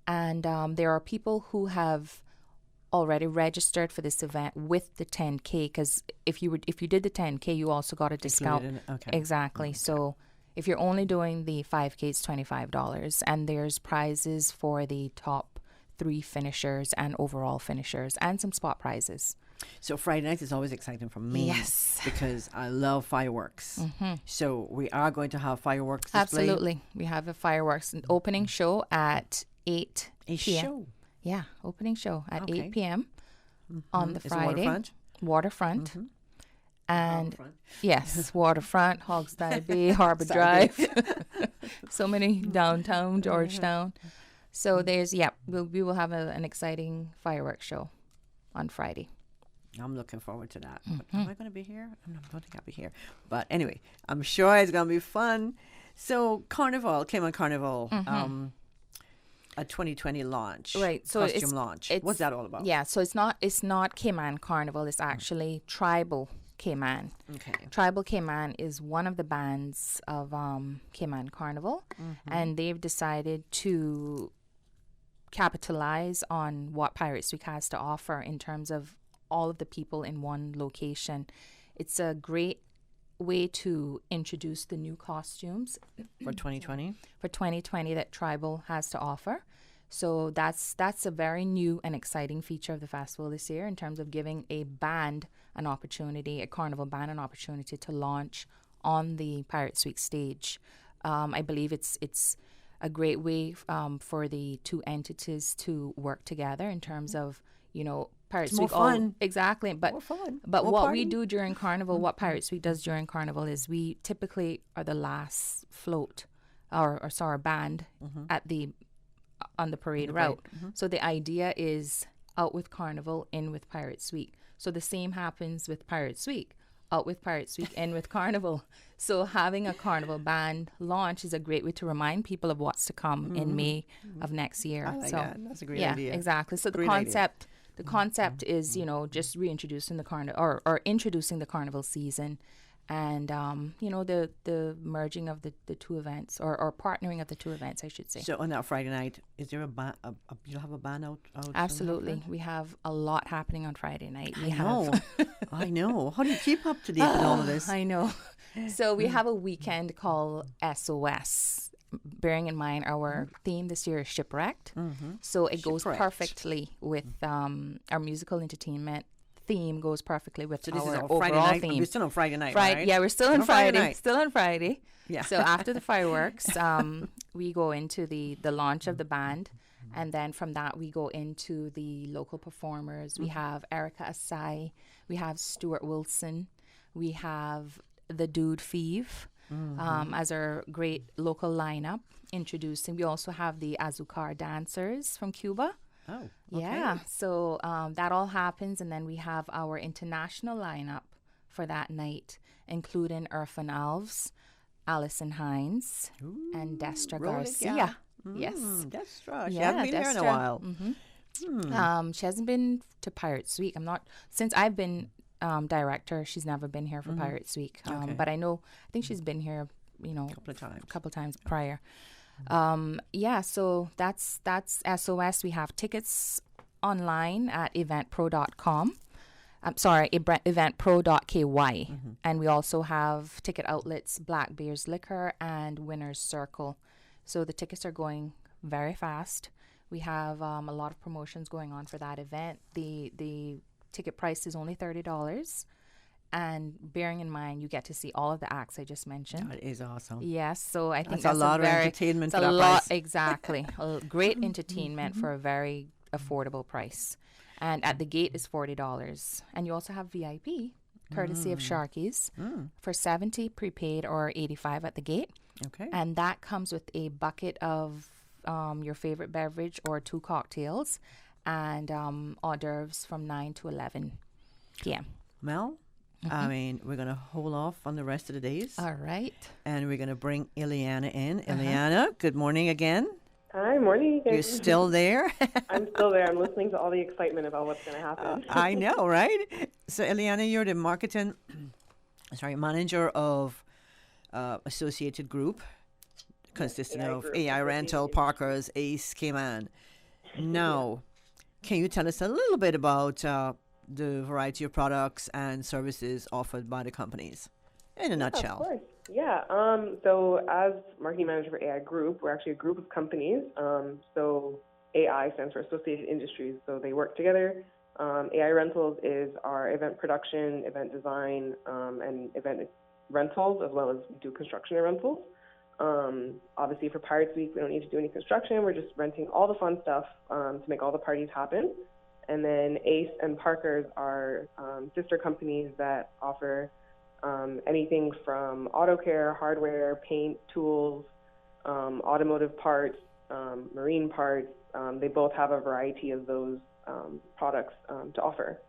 And there are people who have already registered for this event with the 10K, because if you did the 10K, you also got a discount.
Okay.
Exactly. Okay. So if you're only doing the 5K, it's $25, and there's prizes for the top 3 finishers and overall finishers, and some spot prizes.
So Friday night is always exciting for me.
Yes.
Because I love fireworks.
Mm-hmm.
So we are going to have fireworks display.
Absolutely. We have a fireworks opening show at 8
A
p.m.
show?
Yeah, opening show at
Okay.
8 p.m. on the
Is it
Friday.
waterfront?
Waterfront.
Mhm.
And
Waterfront.
yes, waterfront, Hogstye Bay, Harbor Drive. So many downtown, Georgetown. So we will have an exciting fireworks show on Friday.
I'm looking forward to that. But am I going to be here? I don't think I'll be here. But anyway, I'm sure it's going to be fun. So Cayman Carnival, a 2020 launch.
Right. So
costume launch. What's that all about?
Yeah. So it's not Cayman Carnival. It's actually Tribal Cayman.
Okay.
Tribal Cayman is one of the bands of Cayman Carnival, and they've decided to capitalize on what Pirates Week has to offer in terms of all of the people in one location. It's a great way to introduce the new costumes
For 2020?
For 2020 that Tribal has to offer. So that's a very new and exciting feature of the festival this year, in terms of giving a band an opportunity, a carnival band an opportunity to launch on the Pirates Week stage. I believe it's a great way for the two entities to work together in terms of, Pirates
It's
Week.
more fun.
Exactly. But
More fun.
But
More
what
party.
we do during Carnival, what Pirates Week does during Carnival, is we typically are the last float or band at on the parade route. So the idea is out with Carnival, in with Pirates Week. So the same happens with Pirates Week. Out with Pirates Week, in with Carnival. So having a Carnival band launch is a great way to remind people of what's to come in May of next year.
I like
so
that. That's a great idea.
Yeah, exactly. So
Great
the
idea.
concept. The concept is, just reintroducing the carnival or introducing the carnival season, and the merging of the two events, or partnering of the two events, I should say.
So on that Friday night, is there you'll have a band out?
Absolutely, we have a lot happening on Friday night.
I know. How do you keep up to date with all of this?
I know. So we have a weekend called SOS. Bearing in mind our theme this year is shipwrecked, so it goes perfectly with our musical entertainment theme. Goes perfectly with
So this
our
is
overall
Friday night.
theme.
We're still on Friday night, right?
Yeah, we're still on Friday.
night.
Still on Friday.
Yeah.
So after the fireworks, we go into the launch of the band, and then from that we go into the local performers. We have Erica Asai, we have Stuart Wilson, we have the Dude Feeve. As our great local lineup introducing. We also have the Azucar dancers from Cuba.
Oh, okay.
Yeah. So that all happens, and then we have our international lineup for that night, including Irfan Alves, Alison Hines, and Destra Garcia. Yes.
Destra. She hasn't been here in a while.
She hasn't been to Pirates Week. Since I've been director, she's never been here for Pirates Week.
Okay.
But I think she's been here,
a couple of times.
couple times prior. So that's SOS. We have tickets online at eventpro.com. I'm sorry, eventpro.ky. And we also have ticket outlets, Black Bears Liquor and Winner's Circle. So the tickets are going very fast. We have a lot of promotions going on for that event. The ticket price is only $30. And bearing in mind, you get to see all of the acts I just mentioned.
That is awesome.
Yes, so I think
that's a lot of entertainment for that price.
Exactly. Great entertainment for a very affordable price. And at the gate is $40. And you also have VIP, courtesy of Sharkies, for $70 prepaid or $85 at the gate.
Okay.
And that comes with a bucket of your favorite beverage or 2 cocktails and hors d'oeuvres from 9 to 11 p.m.
Mel? I mean, we're going to hold off on the rest of the days.
All right.
And we're going to bring Ileana in. Ileana, good morning again.
Hi, morning.
You're still there?
I'm still there. I'm listening to all the excitement about what's going to happen.
I know, right? So, Ileana, you're the marketing manager of Associated Group, consisting of AI Rental, Parkers, Ace, Cayman. Now, can you tell us a little bit about the variety of products and services offered by the companies in a nutshell?
Of course. Yeah. So as marketing manager for AI Group, we're actually a group of companies. So AI stands for Associated Industries. So they work together. AI Rentals is our event production, event design, and event rentals, as well as we do construction and rentals. Obviously for Pirates Week, we don't need to do any construction. We're just renting all the fun stuff to make all the parties happen. And then Ace and Parkers are sister companies that offer anything from auto care, hardware, paint, tools, automotive parts, marine parts. They both have a variety of those products to offer.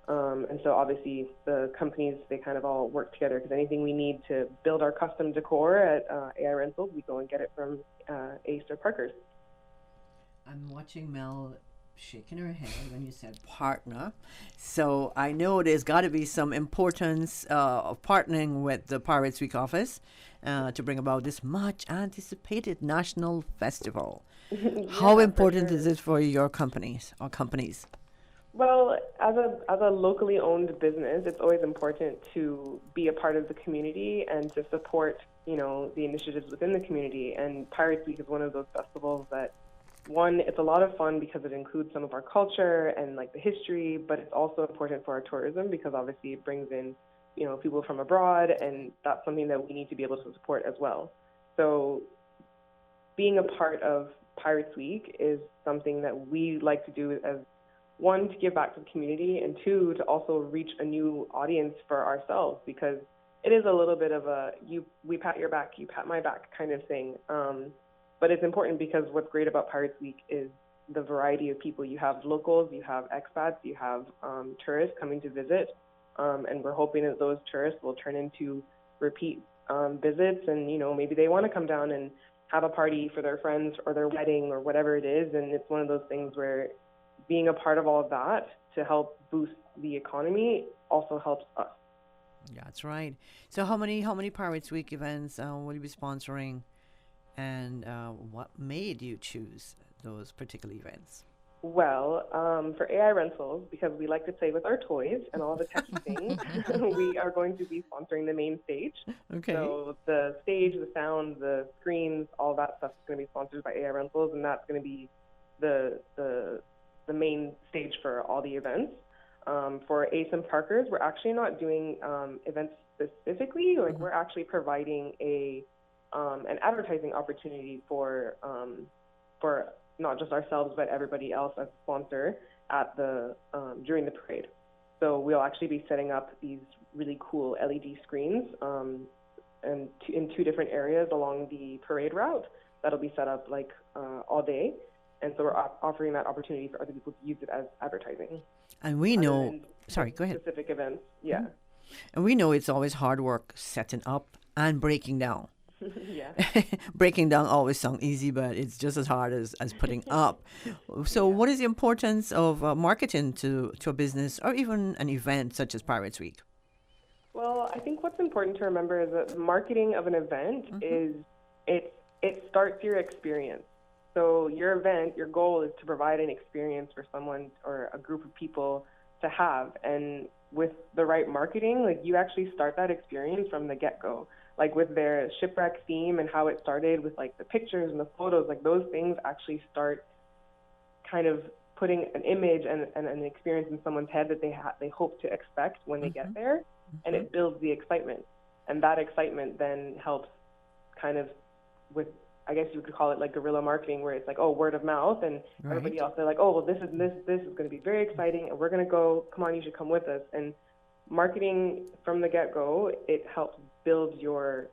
And so obviously the companies, they kind of all work together because anything we need to build our custom decor at AI Rentals, we go and get it from Ace or Parkers.
I'm watching Mel shaking her head when you said partner. So I know there's got to be some importance of partnering with the Pirates Week office to bring about this much anticipated national festival. How important is it for your companies or companies?
Well, as a locally owned business, it's always important to be a part of the community and to support, the initiatives within the community. And Pirates Week is one of those festivals that, one, it's a lot of fun because it includes some of our culture and like the history, but it's also important for our tourism because obviously it brings in, people from abroad, and that's something that we need to be able to support as well. So being a part of Pirates Week is something that we like to do as, one, to give back to the community, and two, to also reach a new audience for ourselves, because it is a little bit of a we pat your back, you pat my back kind of thing. But it's important because what's great about Pirates Week is the variety of people. You have locals, you have expats, you have tourists coming to visit, and we're hoping that those tourists will turn into repeat visits, and maybe they want to come down and have a party for their friends or their wedding or whatever it is. And it's one of those things where being a part of all of that to help boost the economy also helps us.
Yeah, that's right. So how many Pirates Week events will you be sponsoring, and what made you choose those particular events?
Well, for AI Rentals, because we like to play with our toys and all the techy things, we are going to be sponsoring the main stage.
Okay.
So the stage, the sound, the screens, all that stuff is going to be sponsored by AI Rentals, and that's going to be the main stage for all the events. For Ace and Parkers, we're actually not doing events specifically. Like we're actually providing an advertising opportunity for not just ourselves but everybody else as a sponsor at the during the parade. So we'll actually be setting up these really cool LED screens and in 2 different areas along the parade route that'll be set up like all day. And so we're offering that opportunity for other people to use it as advertising.
And we know, sorry, go ahead.
Specific events, yeah.
And we know it's always hard work setting up and breaking down.
Yeah.
Breaking down always sounds easy, but it's just as hard as putting up. So what is the importance of marketing to a business or even an event such as Pirates Week?
Well, I think what's important to remember is that the marketing of an event is it starts your experience. So your event, your goal is to provide an experience for someone or a group of people to have. And with the right marketing, like you actually start that experience from the get-go. Like with their shipwreck theme and how it started with like the pictures and the photos, like those things actually start kind of putting an image and an experience in someone's head that they hope to expect when they get there, and it builds the excitement. And that excitement then helps kind of with, I guess you could call it like guerrilla marketing, where it's like, oh, word of mouth, and everybody else, they're like, oh, well, this is going to be very exciting, and we're going to go, come on, you should come with us. And marketing from the get-go, it helps build your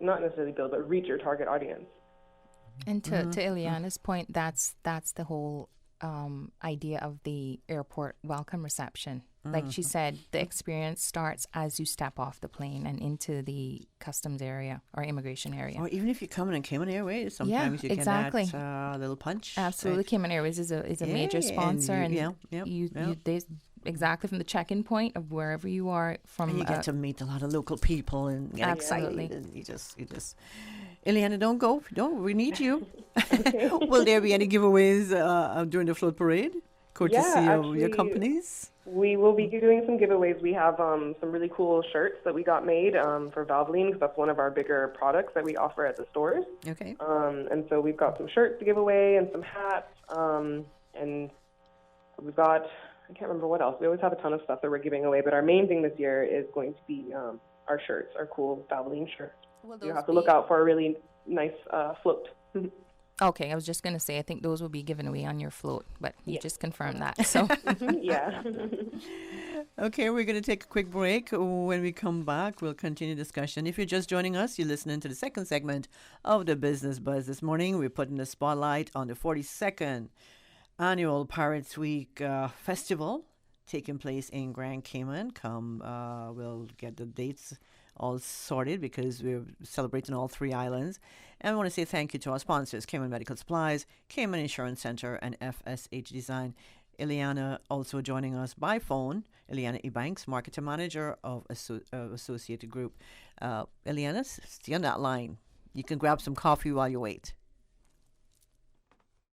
not necessarily build, but reach your target audience.
And to Ileana's point, that's the whole idea of the airport welcome reception. Like she said, the experience starts as you step off the plane and into the customs area or immigration area.
Or even if you come in Cayman Airways, sometimes you can add a little punch.
Absolutely, right? Cayman Airways is a major sponsor, and you exactly from the check-in point of wherever you are from.
And you get to meet a lot of local people and get
absolutely.
excited, and you just. Ileana, don't go. We need you. Will there be any giveaways during the float parade? Courtesy of your companies?
We will be doing some giveaways. We have some really cool shirts that we got made for Valvoline, because that's one of our bigger products that we offer at the stores.
Okay.
And so we've got some shirts to give away and some hats. And we've got, I can't remember what else. We always have a ton of stuff that we're giving away, but our main thing this year is going to be our shirts, our cool Valvoline shirts. You have to look out for a really nice float.
Okay, I was just going to say, I think those will be given away on your float, but you just confirmed that. So
yeah.
Okay, we're going to take a quick break. When we come back, we'll continue discussion. If you're just joining us, you're listening to the second segment of the Business Buzz. This morning, we're putting the spotlight on the 42nd Annual Pirates Week Festival taking place in Grand Cayman. We'll get the dates all sorted because we're celebrating all three islands. And I want to say thank you to our sponsors, Cayman Medical Supplies, Cayman Insurance Center, and FSH Design. Ileana also joining us by phone. Ileana Ebanks, Marketing Manager of Associated Group. Ileana, stay on that line. You can grab some coffee while you wait.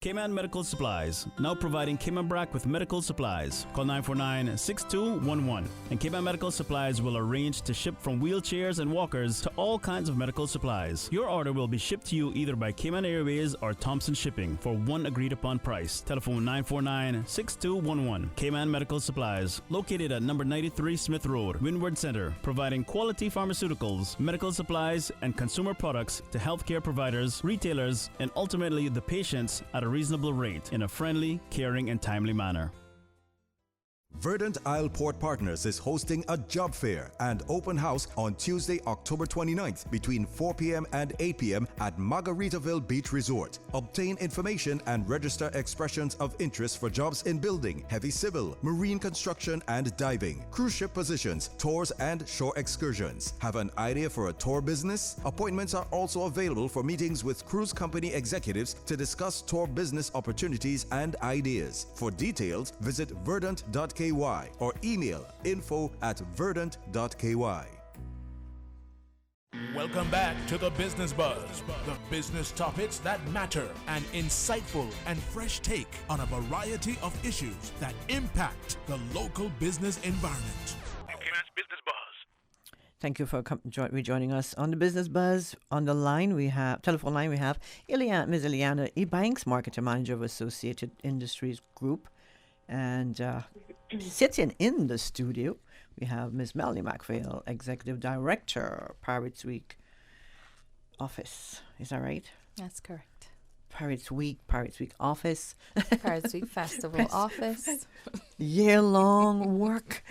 Cayman Medical Supplies, now providing Cayman Brac with medical supplies. Call 949-6211. And Cayman Medical Supplies will arrange to ship from wheelchairs and walkers to all kinds of medical supplies. Your order will be shipped to you either by Cayman Airways or Thompson Shipping for one agreed upon price. Telephone 949-6211. Cayman Medical Supplies, located at number 93 Smith Road, Windward Center, providing quality pharmaceuticals, medical supplies, and consumer products to healthcare providers, retailers, and ultimately the patients at a reasonable rate in a friendly, caring, and timely manner.
Verdant Isle Port Partners is hosting a job fair and open house on Tuesday, October 29th between 4 p.m. and 8 p.m. at Margaritaville Beach Resort. Obtain information and register expressions of interest for jobs in building, heavy civil, marine construction and diving, cruise ship positions, tours and shore excursions. Have an idea for a tour business? Appointments are also available for meetings with cruise company executives to discuss tour business opportunities and ideas. For details, visit verdant.ky or email info@verdant.ky.
Welcome back to the Business Buzz, the business topics that matter, an insightful and fresh take on a variety of issues that impact the local business environment. Business Buzz.
Thank you for rejoining us on the Business Buzz. On the line, telephone line, we have Ms. Ileana Ebanks, Marketing Manager of Associated Industries Group. And sitting in the studio, we have Ms. Melanie McPhail, Executive Director, Pirates Week Office. Is that right?
That's correct.
Pirates Week Office.
Pirates Week Festival Office.
Year-long work.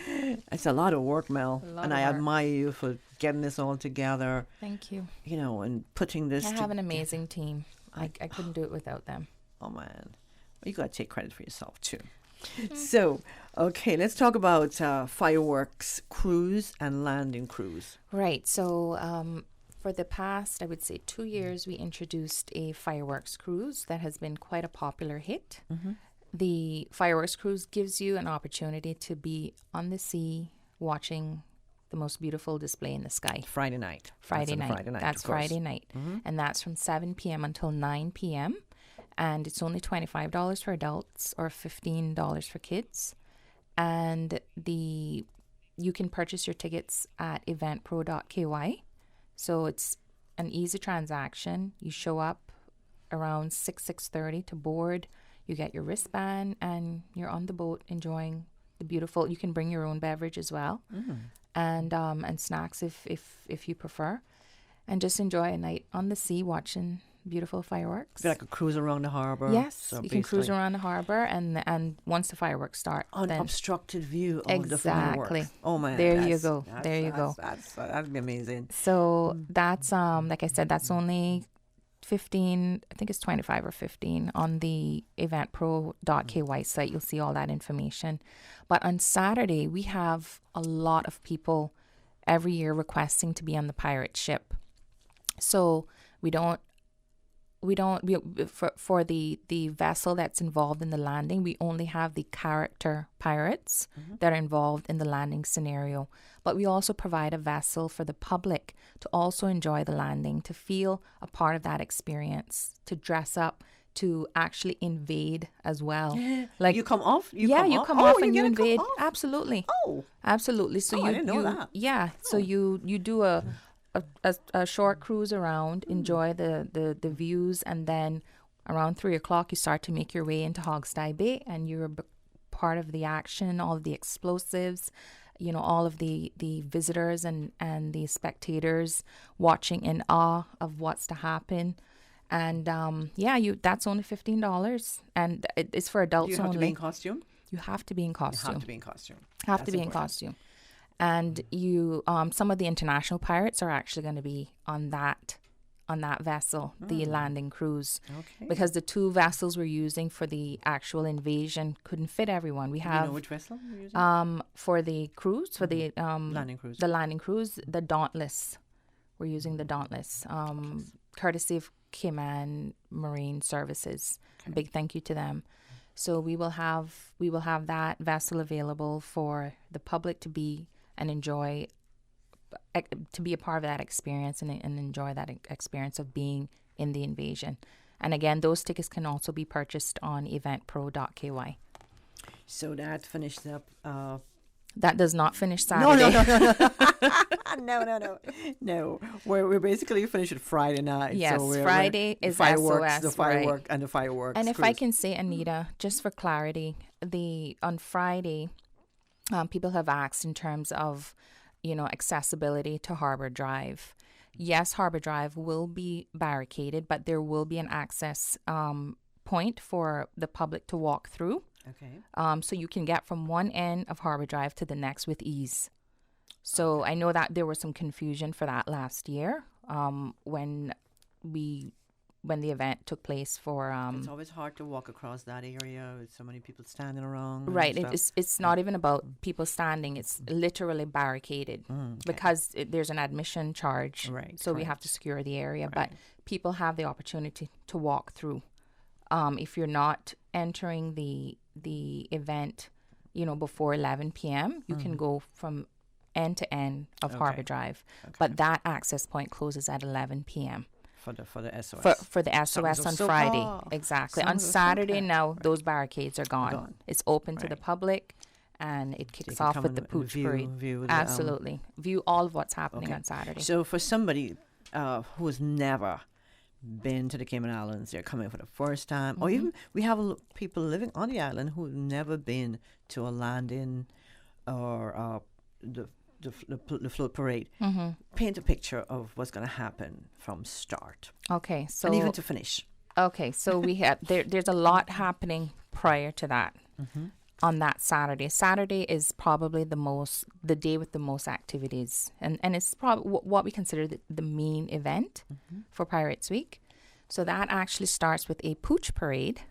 It's a lot of work, Mel. And I admire you for getting this all together.
Thank you.
You know, and putting this
I have an amazing team. I couldn't do it without them.
Oh, man. Well, you got to take credit for yourself, too. So, okay, let's talk about fireworks cruise and landing cruise.
Right. So, for the past, I would say 2 years, we introduced a fireworks cruise that has been quite a popular hit. Mm-hmm. The fireworks cruise gives you an opportunity to be on the sea watching the most beautiful display in the sky.
Friday night.
Friday night. That's
of course.
Friday night. And that's from 7 p.m. until 9 p.m. And it's only $25 for adults or $15 for kids. And you can purchase your tickets at eventpro.ky. So it's an easy transaction. You show up around 6:30 to board. You get your wristband and you're on the boat enjoying the beautiful. You can bring your own beverage as well, and snacks if you prefer, and just enjoy a night on the sea watching beautiful fireworks.
It's like a cruise around the harbor.
Yes,
so
you can cruise around the harbor, and once the fireworks start,
unobstructed view of the fireworks.
Exactly.
Oh man,
there you go.
That'd be amazing.
So that's like I said, that's only 15, I think it's 25 or 15 on the eventpro.ky site. You'll see all that information. But on Saturday, we have a lot of people every year requesting to be on the pirate ship. So for the vessel that's involved in the landing, we only have the character pirates that are involved in the landing scenario. But we also provide a vessel for the public to also enjoy the landing, to feel a part of that experience, to dress up, to actually invade as well.
Like you come off?
You come off and you invade. Absolutely.
Oh.
Absolutely. So
I didn't know that.
Yeah. So you do a short cruise around, enjoy the views, and then around 3:00 you start to make your way into Hogstye Bay, and you're part of the action, all of the explosives, all of the visitors and the spectators watching in awe of what's to happen. And that's only $15, and it's for adults only.
You have to be in costume?
You have to be in costume.
You have to be in costume.
Have to be in costume. And you, some of the international pirates are actually going to be on that vessel, the landing cruise, because the two vessels we're using for the actual invasion couldn't fit everyone. We have
which vessel you're using?
For the cruise, for the
landing cruise,
the Dauntless. We're using the Dauntless, courtesy of Cayman Marine Services. A big thank you to them. So we will have that vessel available for the public to be and enjoy, to be a part of that experience and enjoy that experience of being in the invasion. And again, those tickets can also be purchased on eventpro.ky.
So that finished up.
That does not finish Saturday.
No. We're basically finished at Friday night.
Yes,
so
Friday is
fireworks,
SOS,
the firework
right.
and the fireworks.
And if
cruise.
I can say, Anita, just for clarity, on Friday, people have asked in terms of, accessibility to Harbor Drive. Yes, Harbor Drive will be barricaded, but there will be an access point for the public to walk through.
Okay.
So you can get from one end of Harbor Drive to the next with ease. So I know that there was some confusion for that last year when the event took place for.
It's always hard to walk across that area with so many people standing around.
Right. It's not even about people standing. It's literally barricaded because there's an admission charge.
Right.
So we have to secure the area.
Right.
But people have the opportunity to walk through. If you're not entering the event, before 11 p.m., you can go from end to end of Harbor Drive. Okay. But that access point closes at 11 p.m.
For the SOS.
For the SOS on Friday. Exactly. On Saturday now, those barricades are gone. It's open to the public, and it kicks off with the Pooch Parade. Absolutely. View all of what's happening on Saturday.
So for somebody who has never been to the Cayman Islands, they're coming for the first time, or even we have people living on the island who've never been to a landing or the float parade. Paint a picture of what's going to happen from start.
Okay, so
and even to finish.
Okay, so we have there's a lot happening prior to that. On that Saturday. Saturday is probably the day with the most activities, and it's probably what we consider the main event for Pirates Week. So that actually starts with a Pooch Parade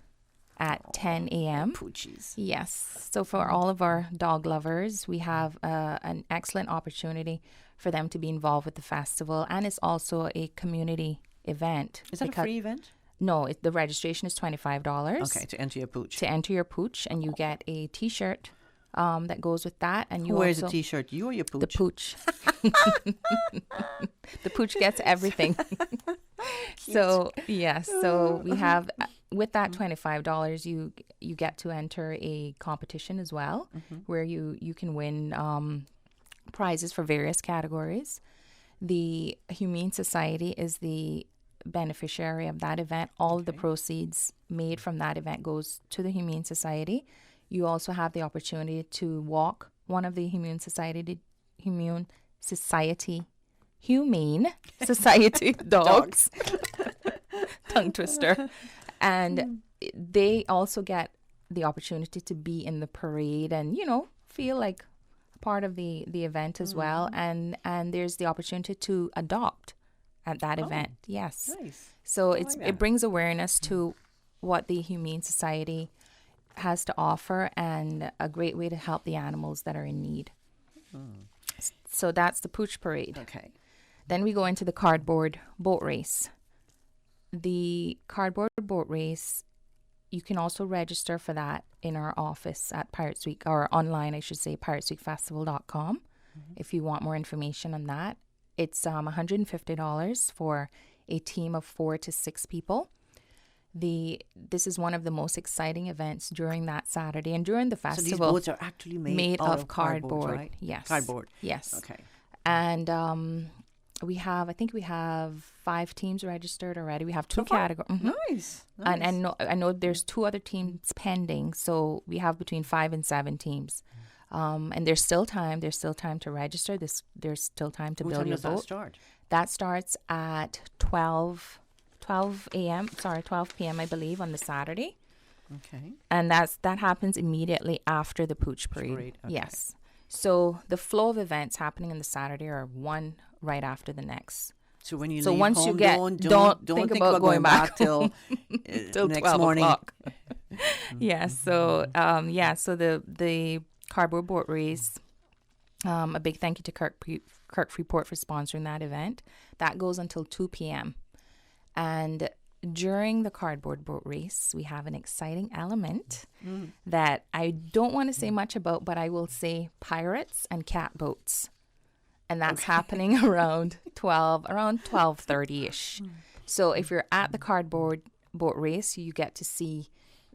at 10 a.m.
Poochies.
Yes. So for all of our dog lovers, we have an excellent opportunity for them to be involved with the festival, and it's also a community event.
Is that a free event?
No, the registration is $25.
Okay, to enter your Pooch.
To enter your Pooch, and you get a T-shirt that goes with that. And you
Who wears
also,
the T-shirt? You or your pooch?
The pooch. The pooch gets everything. So yes, so we have with that $25, you get to enter a competition as well, where you can win prizes for various categories. The Humane Society is the beneficiary of that event. All of the proceeds made from that event goes to the Humane Society. You also have the opportunity to walk one of the Humane Society dogs. Tongue twister. And they also get the opportunity to be in the parade and, feel like part of the event as well. And there's the opportunity to adopt at that event. Yes.
Nice.
So it brings awareness to what the Humane Society has to offer and a great way to help the animals that are in need. So that's the Pooch Parade.
Okay.
Then we go into the cardboard boat race. The cardboard boat race, you can also register for that in our office at Pirates Week, or online, I should say, piratesweekfestival.com. If you want more information on that. It's $150 for a team of 4 to 6 people. This is one of the most exciting events during that Saturday and during the festival.
So these boats are actually made out of cardboard, right?
Yes.
Cardboard.
Yes.
Okay.
And I think we have 5 teams registered already. We have 2 categories.
Nice.
And I know there's 2 other teams pending. So we have between 5 and 7 teams. And there's still time. There's still time to register. There's still time to build your boat.
What time does that start?
That starts at 12 p.m., I believe, on the Saturday.
Okay.
And that happens immediately after the Pooch Parade.
Okay.
Yes. So the flow of events happening on the Saturday are one right after the next.
So when you
so
leave
once
home,
you get
don't
think about going back
till
till
next
12
morning.
o'clock. So the cardboard boat race. A big thank you to Kirk Freeport for sponsoring that event. That goes until 2 p.m. And during the cardboard boat race, we have an exciting element that I don't want to say much about, but I will say pirates and cat boats. And that's happening around 12:30-ish. So if you're at the cardboard boat race, you get to see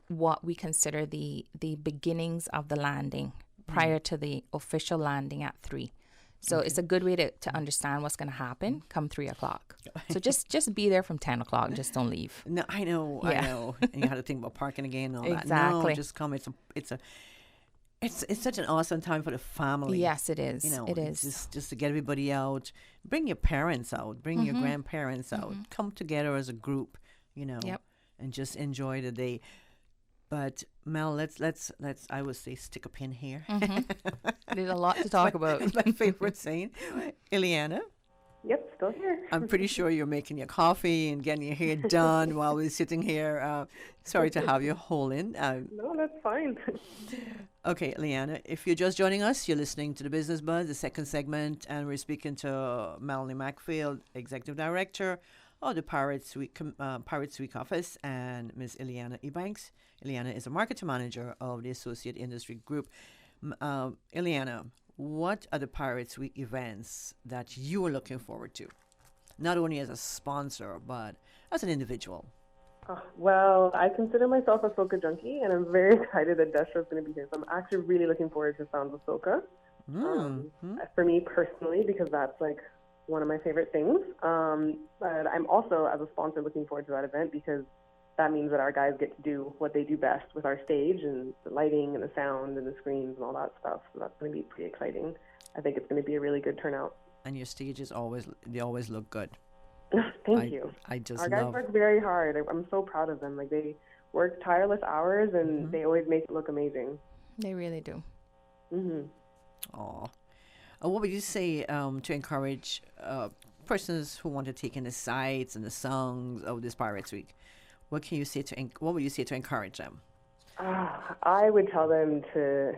what we consider the beginnings of the landing prior to the official landing at 3. So it's a good way to understand what's going to happen come 3 o'clock. So just be there from 10 o'clock. Just don't leave.
No, I know. And you have to think about parking again and all that.
Exactly.
No, just come. It's such an awesome time for the family.
Yes, it is. It is.
Just to get everybody out. Bring your parents out. Bring your grandparents out. Come together as a group, and just enjoy the day. But Mel, let's I would say stick a pin here.
There's a lot to talk about.
It's my favorite saying. Ileana?
Yep, still here.
I'm pretty sure you're making your coffee and getting your hair done while we're sitting here. Sorry to have you holding.
No, that's fine.
Okay, Ileana, if you're just joining us, you're listening to the Business Buzz, the second segment, and we're speaking to Melanie Macfield, Executive Director of the Pirates Week office, and Ms. Ileana Ebanks. Ileana is a marketing manager of the Associate Industry Group. Ileana, what are the Pirates Week events that you are looking forward to? Not only as a sponsor, but as an individual.
Well, I consider myself a soca junkie, and I'm very excited that Desha's going to be here. So I'm actually really looking forward to Sounds of Soca. For me personally, because that's like one of my favorite things. But I'm also, as a sponsor, looking forward to that event because that means that our guys get to do what they do best with our stage and the lighting and the sound and the screens and all that stuff. So that's going to be pretty exciting. I think it's going to be a really good turnout.
And your stages always look good.
Thank you. Our guys work very hard. I'm so proud of them. Like they work tireless hours and they always make it look amazing.
They really do.
Aw. What would you say to encourage persons who want to take in the sights and the songs of this Pirates Week? What would you say to encourage them?
I would tell them to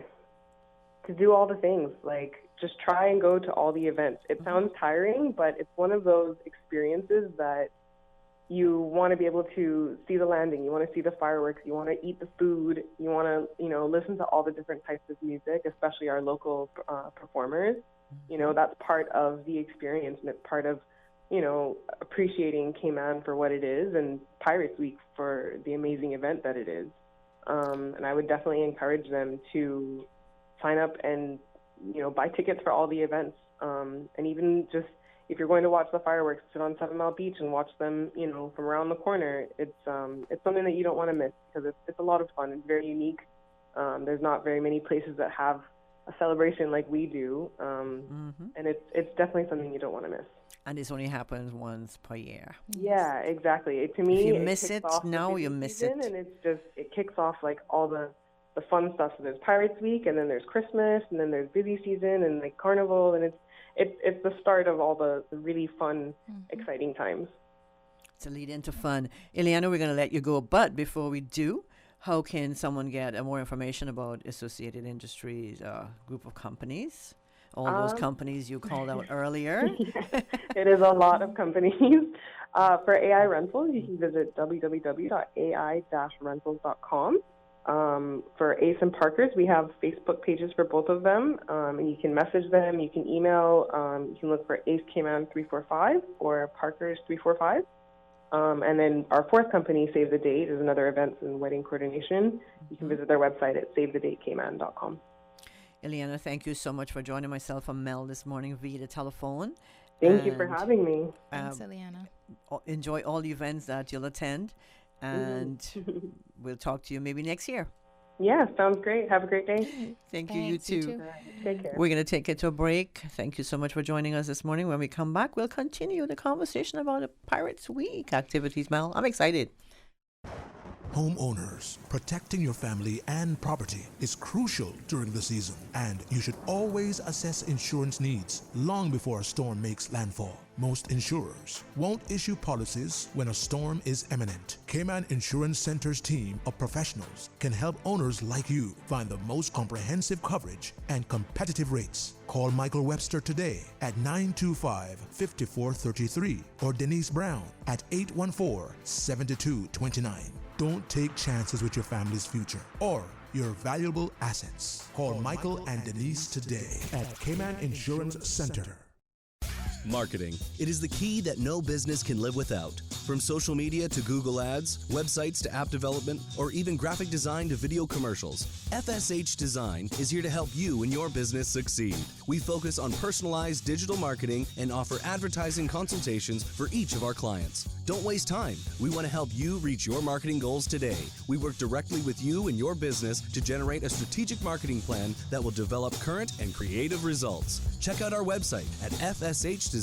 do all the things. Like just try and go to all the events. It sounds tiring, but it's one of those experiences that you want to be able to see the landing, you want to see the fireworks, you want to eat the food, you want to, listen to all the different types of music, especially our local performers. That's part of the experience, and it's part of, appreciating Cayman for what it is and Pirates Week for the amazing event that it is. And I would definitely encourage them to sign up and, buy tickets for all the events. And even just, if you're going to watch the fireworks, sit on 7 Mile Beach and watch them, from around the corner. It's something that you don't want to miss, because it's a lot of fun. It's very unique. There's not very many places that have a celebration like we do, and it's definitely something you don't want to miss.
And this only happens once per year.
Yeah, exactly. To me,
if you miss it
kicks off
now,
the
you
busy
miss
season,
it.
and it kicks off like all the fun stuff. So there's Pirates Week, and then there's Christmas, and then there's busy season, and like Carnival, and it's the start of all the really fun, exciting times.
To lead into fun. Ileana, we're going to let you go, but before we do, how can someone get more information about Associated Industries group of companies? All those companies you called out earlier.
It is a lot of companies. For AI Rentals, you can visit www.ai-rentals.com. For Ace and Parkers, we have Facebook pages for both of them, and you can message them, you can email, you can look for Ace Cayman 345 or Parkers 345. And then our fourth company, Save the Date, is another events and wedding coordination. You can visit their website at savethedatecayman.com.
Ileana, thank you so much for joining myself and Mel this morning via the telephone.
Thank you for having me.
Thanks, Ileana.
Enjoy all the events that you'll attend, and we'll talk to you maybe next year.
Yeah, sounds great. Have a great day.
Thank you, you too.
Right, take care.
We're going to take it to a break. Thank you so much for joining us this morning. When we come back, we'll continue the conversation about the Pirates Week activities, Mel. I'm excited.
Homeowners, protecting your family and property is crucial during the season, and you should always assess insurance needs long before a storm makes landfall. Most insurers won't issue policies when a storm is imminent. Cayman Insurance Center's team of professionals can help owners like you find the most comprehensive coverage and competitive rates. Call Michael Webster today at 925-5433 or Denise Brown at 814-7229. Don't take chances with your family's future or your valuable assets. Call Michael and Denise today at Cayman Insurance Center.
Marketing. It is the key that no business can live without. From social media to Google Ads, websites to app development, or even graphic design to video commercials, FSH Design is here to help you and your business succeed. We focus on personalized digital marketing and offer advertising consultations for each of our clients. Don't waste time. We want to help you reach your marketing goals today. We work directly with you and your business to generate a strategic marketing plan that will develop current and creative results. Check out our website at fshdesign.com.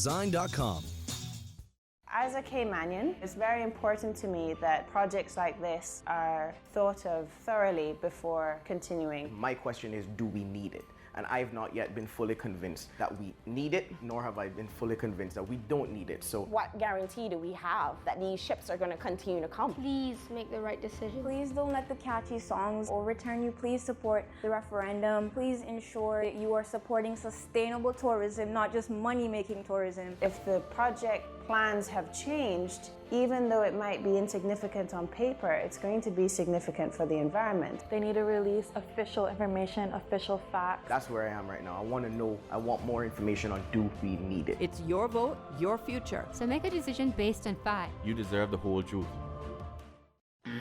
As a Caymanian, it's very important to me that projects like this are thought of thoroughly before continuing.
My question is, do we need it? And I have not yet been fully convinced that we need it, nor have I been fully convinced that we don't need it. So
what guarantee do we have that these ships are going to continue to come? Please make the right decision.
Please don't let the catchy songs overturn you. Please support the referendum. Please ensure that you are supporting sustainable tourism, not just money-making tourism.
If the project plans have changed, even though it might be insignificant on paper, it's going to be significant for the environment.
They need to release official information, official facts.
That's where I am right now. I want to know, I want more information on do we need it.
It's your vote, your future.
So make a decision based on fact.
You deserve the whole truth.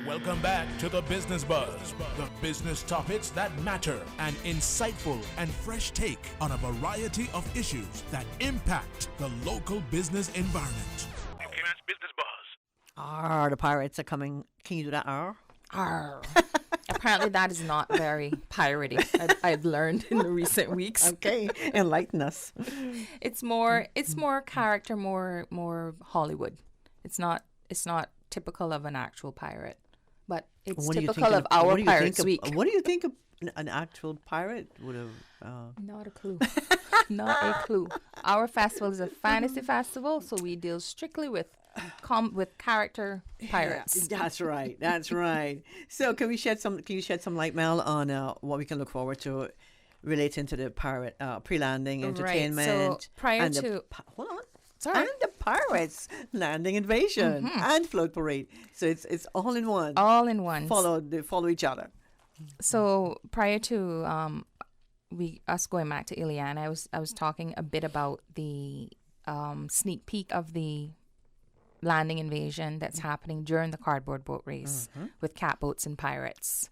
Welcome back to the Business Buzz, the business topics that matter, an insightful and fresh take on a variety of issues that impact the local business environment. Cayman's Business Buzz.
The Pirates are coming. Can you do that?
Apparently that is not very piratey. I've learned in the recent weeks.
Okay, enlighten us.
It's more character, more Hollywood. It's not typical of an actual pirate, but it's typical of our Pirates Week.
What do you think an actual pirate would have?
Not a clue. Not a clue. Our festival is a fantasy festival, so we deal strictly with character pirates.
Yeah, that's right. So can you shed some light, Mel, on what we can look forward to relating to the pirate pre-landing entertainment?
Right. So prior to
hold on. and the pirates landing invasion and float parade. So it's all in one.
All in one.
They follow each other.
So prior to us going back to Ileana, I was talking a bit about the sneak peek of the landing invasion that's happening during the cardboard boat race with catboats and pirates.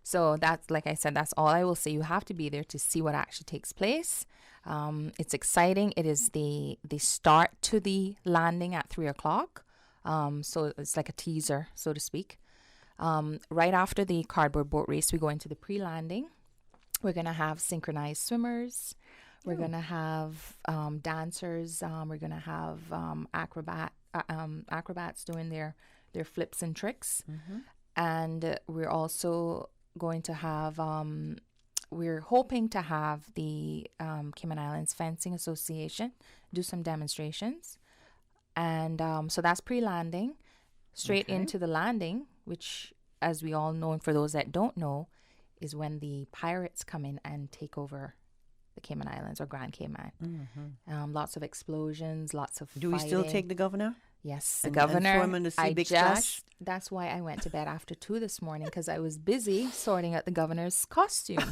So that's, like I said, that's all I will say. You have to be there to see what actually takes place. It's exciting. It is the start to the landing at 3:00. So it's like a teaser, so to speak. Right after the cardboard boat race, we go into the pre-landing. We're going to have synchronized swimmers. We're going to have dancers. We're going to have acrobats doing their flips and tricks. And we're also going to have, we're hoping to have the Cayman Islands Fencing Association do some demonstrations. And so that's pre-landing. Straight into the landing, which, as we all know, and for those that don't know, is when the pirates come in and take over the Cayman Islands or Grand Cayman. Lots of explosions, lots of
Do we still take the governor?
Yes, the
And
governor.
throw him in the sea, big splash?
That's why I went to bed after 2 this morning, because I was busy sorting out the governor's costume.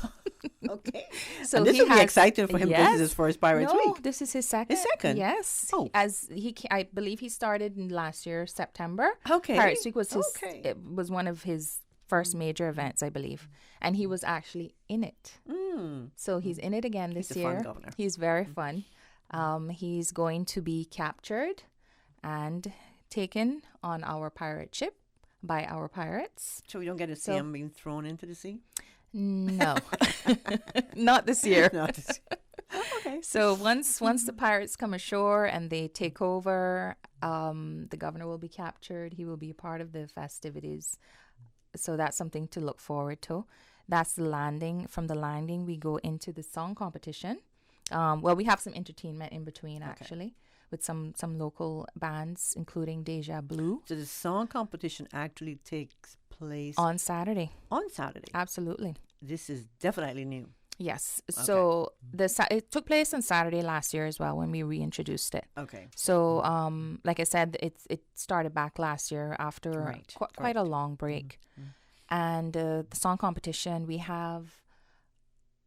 Okay.
So
and this
he
will be
has-
exciting for him. This is his first Pirates
No,
Week.
this is his second.
His second?
Yes.
Oh.
I believe he started in last year, September.
Okay.
Pirates Week was
Okay.
it was one of his first major events, I believe. And he was actually in it. So he's in it again this
He's a
year.
fun governor.
He's very fun. He's going to be captured and taken on our pirate ship by our pirates.
So we don't get to see him being thrown into the sea?
No, not this year.
Not this Okay.
So once the pirates come ashore and they take over, the governor will be captured. He will be a part of the festivities. So that's something to look forward to. That's the landing. From the landing, we go into the song competition. Well, we have some entertainment in between, actually, with some local bands, including Deja Blue.
So the song competition actually takes place
On Saturday.
On Saturday.
Absolutely.
This is definitely new.
Yes. So it took place on Saturday last year as well when we reintroduced it.
Okay.
So like I said, it started back last year after quite a long break. And the song competition, we have,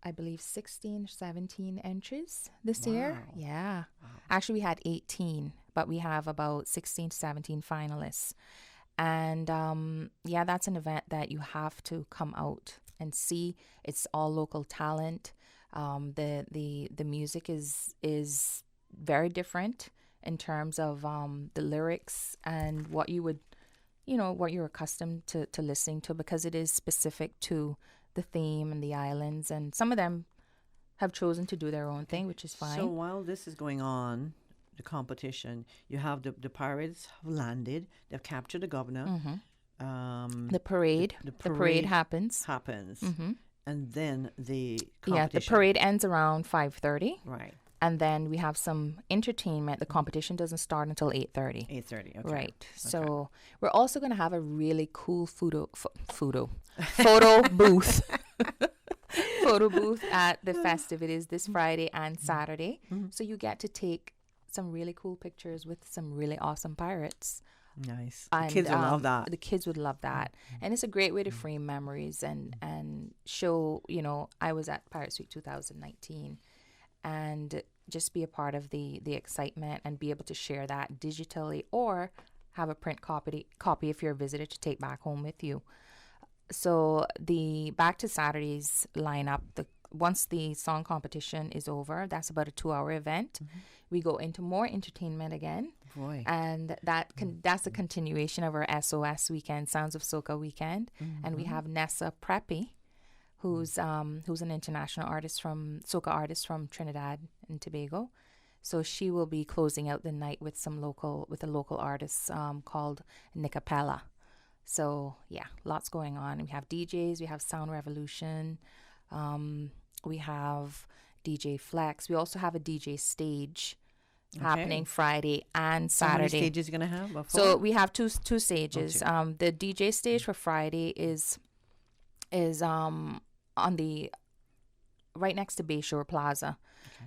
I believe, 16, 17 entries this year. Yeah. Actually, we had 18, but we have about 16 to 17 finalists. And that's an event that you have to come out and see. It's all local talent. The music is very different in terms of the lyrics and what you would, what you're accustomed to listening to, because it is specific to the theme and the islands. And some of them have chosen to do their own thing, which is fine.
So while this is going on, the competition, you have the pirates have landed. They've captured the governor.
The parade. The parade happens.
And then the competition.
Yeah, the parade ends around 5:30.
Right.
And then we have some entertainment. The competition doesn't start until 8:30.
8:30. Okay.
Right. So we're also going to have a really cool photo booth. Photo booth at the festivities this Friday and Saturday. So you get to take some really cool pictures with some really awesome pirates.
Nice.
And,
the kids will love that.
The kids would love that. And it's a great way to frame memories and show, I was at Pirates Week 2019, and just be a part of the excitement and be able to share that digitally or have a print copy if you're a visitor to take back home with you. So the back to Saturday's lineup, once the song competition is over, that's about a 2-hour event. We go into more entertainment again.
Boy.
And that's a continuation of our SOS weekend, Sounds of Soca weekend. And we have Nessa Preppy, who's an international artist soca artist from Trinidad and Tobago. So she will be closing out the night with a local artist called Nicapella. So yeah, lots going on. We have DJs, we have Sound Revolution, we have DJ Flex. We also have a DJ stage happening Friday and Saturday.
How many stages are you going to have?
So we have two stages. The DJ stage for Friday is on the right next to Bayshore Plaza.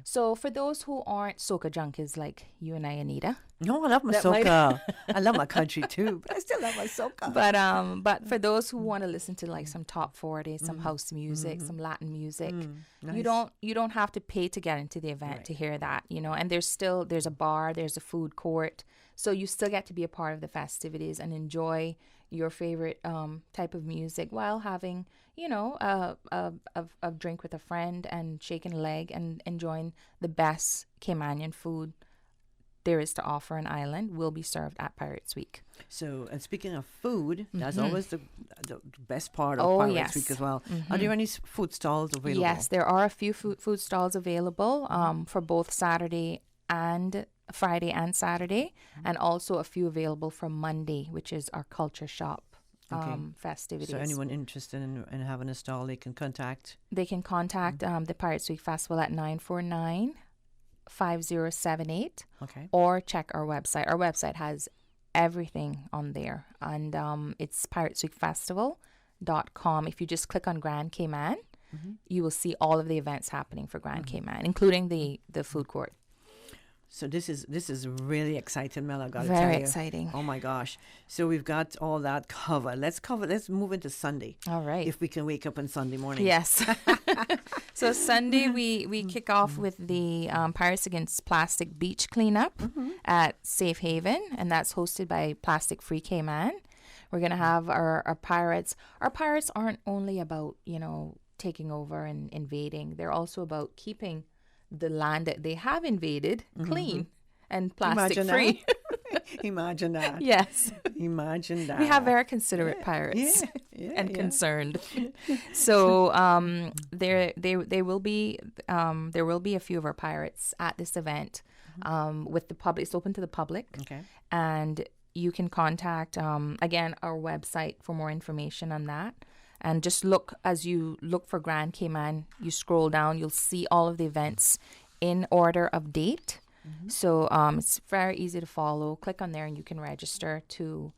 So for those who aren't soca junkies like you and I, Anita.
No, I love my soca. I love my country too, but I still love my soca.
But for those who want to listen to like some top 40, some house music, some Latin music,
Nice.
you don't have to pay to get into the event to hear that, you know. And there's a bar, there's a food court, so you still get to be a part of the festivities and enjoy your favorite type of music while having, you know, a drink with a friend and shaking a leg and enjoying the best Caymanian food there is to offer an island will be served at Pirates Week.
So, and speaking of food, that's always the best part of Pirates Week as well. Are there any food stalls available?
Yes, there are a few food stalls available for both Saturday and Friday and Saturday, and also a few available for Monday, which is our culture shop festivities.
So anyone interested in having a stall, they can contact?
They can contact the Pirates Week Festival at 949-5078 or check our website. Our website has everything on there, and it's piratesweekfestival.com. If you just click on Grand Cayman, you will see all of the events happening for Grand Cayman, including the food court.
So this is really exciting, Mel. I got to tell you.
Very exciting.
Oh my gosh! So we've got all that covered. Let's move into Sunday.
All right.
If we can wake up on Sunday morning.
Yes. So Sunday we kick off with the Pirates Against Plastic Beach Cleanup at Safe Haven, and that's hosted by Plastic Free Cayman. We're gonna have our pirates. Our pirates aren't only about, you know, taking over and invading. They're also about keeping the land that they have invaded clean and plastic free.
Imagine that.
Yes.
Imagine that.
We have very considerate pirates and concerned. So there will be a few of our pirates at this event with the public. It's open to the public.
Okay.
And you can contact again our website for more information on that. And just as you look for Grand Cayman, you scroll down, you'll see all of the events in order of date. So it's very easy to follow. Click on there and you can register to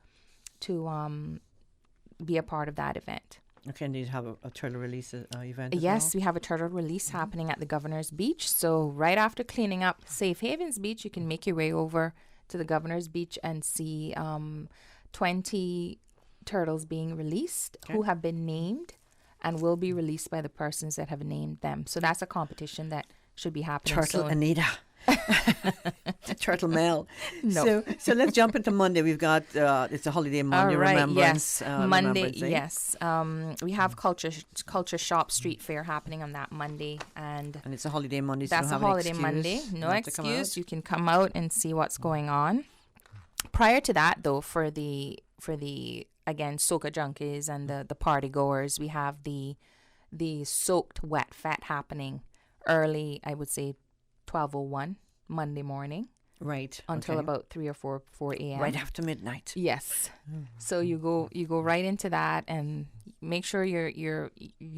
be a part of that event.
Okay, and you have a turtle release event as
Yes,
well?
we have a turtle release happening at the Governor's Beach. So right after cleaning up Safe Havens Beach, you can make your way over to the Governor's Beach and see 20 turtles being released who have been named and will be released by the persons that have named them. So that's a competition that should be happening
Turtle
soon.
Anita. Turtle Mel.
No.
So let's jump into Monday. We've got it's a holiday Monday
All right,
remembrance.
yes. Monday,
Remembrance Day.
yes. We have Culture Shop Street Fair happening on that Monday, and
it's a holiday Monday. So
that's
don't
a
have an
holiday
excuse
Monday. No
not to come out.
excuse. You can come out and see what's going on. Prior to that, though, for the again soca junkies and the party goers, we have the soaked wet fete happening early. I would say 12:01 Monday morning.
Right.
Until
okay.
about 3 or 4 a.m.
Right after midnight.
Yes. So you go right into that and make sure you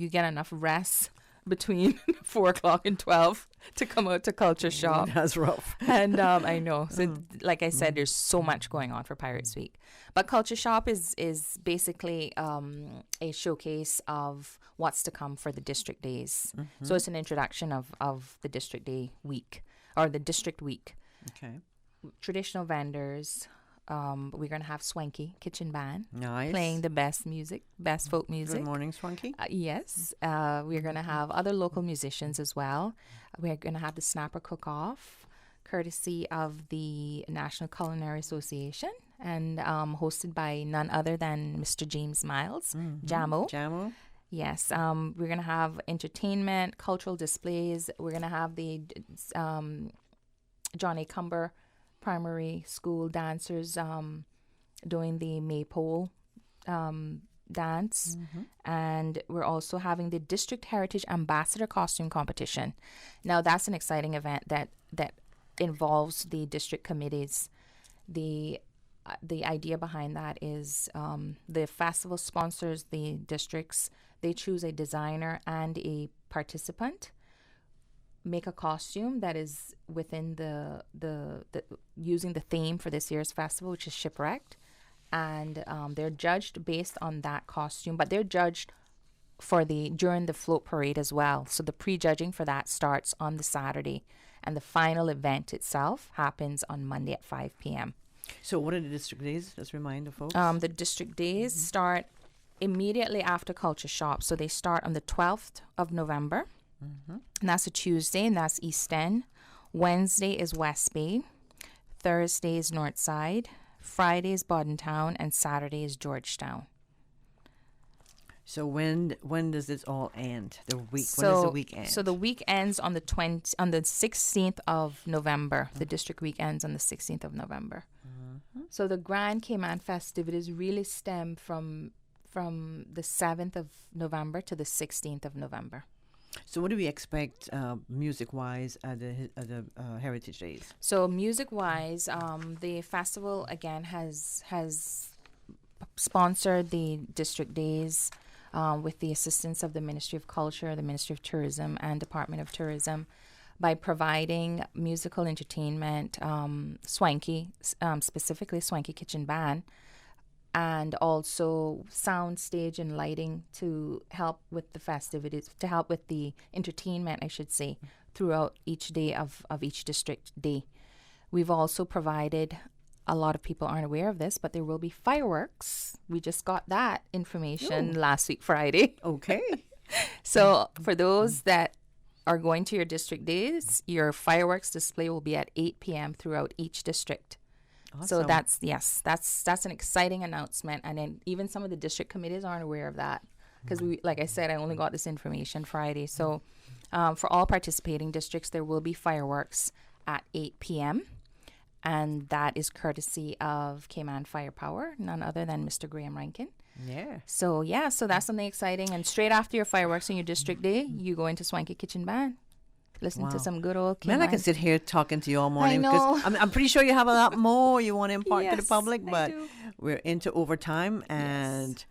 get enough rest between 4 o'clock and 12 to come out to Culture Shop.
That's rough.
And I know. So like I said, there's so much going on for Pirates Week. But Culture Shop is basically a showcase of what's to come for the district days. So it's an introduction of the district day week or the district week.
Okay.
Traditional vendors. We're going to have Swanky Kitchen Band playing the best folk music.
Good morning, Swanky.
Yes. We're going to have other local musicians as well. We're going to have the Snapper Cook-Off, courtesy of the National Culinary Association, and hosted by none other than Mr. James Miles, Jamo.
Jamo.
Yes. We're going to have entertainment, cultural displays. We're going to have the John A. Cumber Primary School dancers doing the maypole dance, and we're also having the District Heritage Ambassador Costume Competition. Now that's an exciting event that involves the district committees. The idea behind that is the festival sponsors the districts. They choose a designer and a participant, make a costume that is within the using the theme for this year's festival, which is shipwrecked, and they're judged based on that costume, but they're judged during the float parade as well. So the prejudging for that starts on the Saturday, and the final event itself happens on Monday at 5 p.m.
So what are the district days? Let's remind the folks.
The district days start immediately after Culture Shop. So they start on the 12th of November. And that's a Tuesday, and that's East End. Wednesday is West Bay. Thursday is North Side. Friday is Bordentown, and Saturday is Georgetown.
So when does this all end? When does the week end?
So the week ends on the 16th of November. The district week ends on the 16th of November. So the Grand Cayman festivities really stem from the 7th of November to the 16th of November.
So what do we expect music-wise at the Heritage Days?
So music-wise, the festival again has sponsored the district days with the assistance of the Ministry of Culture, the Ministry of Tourism, and Department of Tourism by providing musical entertainment, Swanky, specifically Swanky Kitchen Band, and also sound, stage, and lighting to help with the festivities, to help with the entertainment, I should say, throughout each day of each district day. We've also provided, a lot of people aren't aware of this, but there will be fireworks. We just got that information last week, Friday.
Okay.
So for those that are going to your district days, your fireworks display will be at 8 p.m. throughout each district.
Awesome.
So that's an exciting announcement, and then even some of the district committees aren't aware of that because like I said, I only got this information Friday. So for all participating districts, there will be fireworks at 8 p.m. and that is courtesy of Cayman Firepower, none other than Mr. Graham Rankin.
Yeah.
So that's something exciting. And straight after your fireworks in your district day, you go into Swanky Kitchen Band. Listen to some good old Cayman.
Man, I can sit here talking to you all morning.
I know.
Because I'm pretty sure you have a lot more you want to impart to the
Yes,
public,
I
but
do.
we're into overtime. And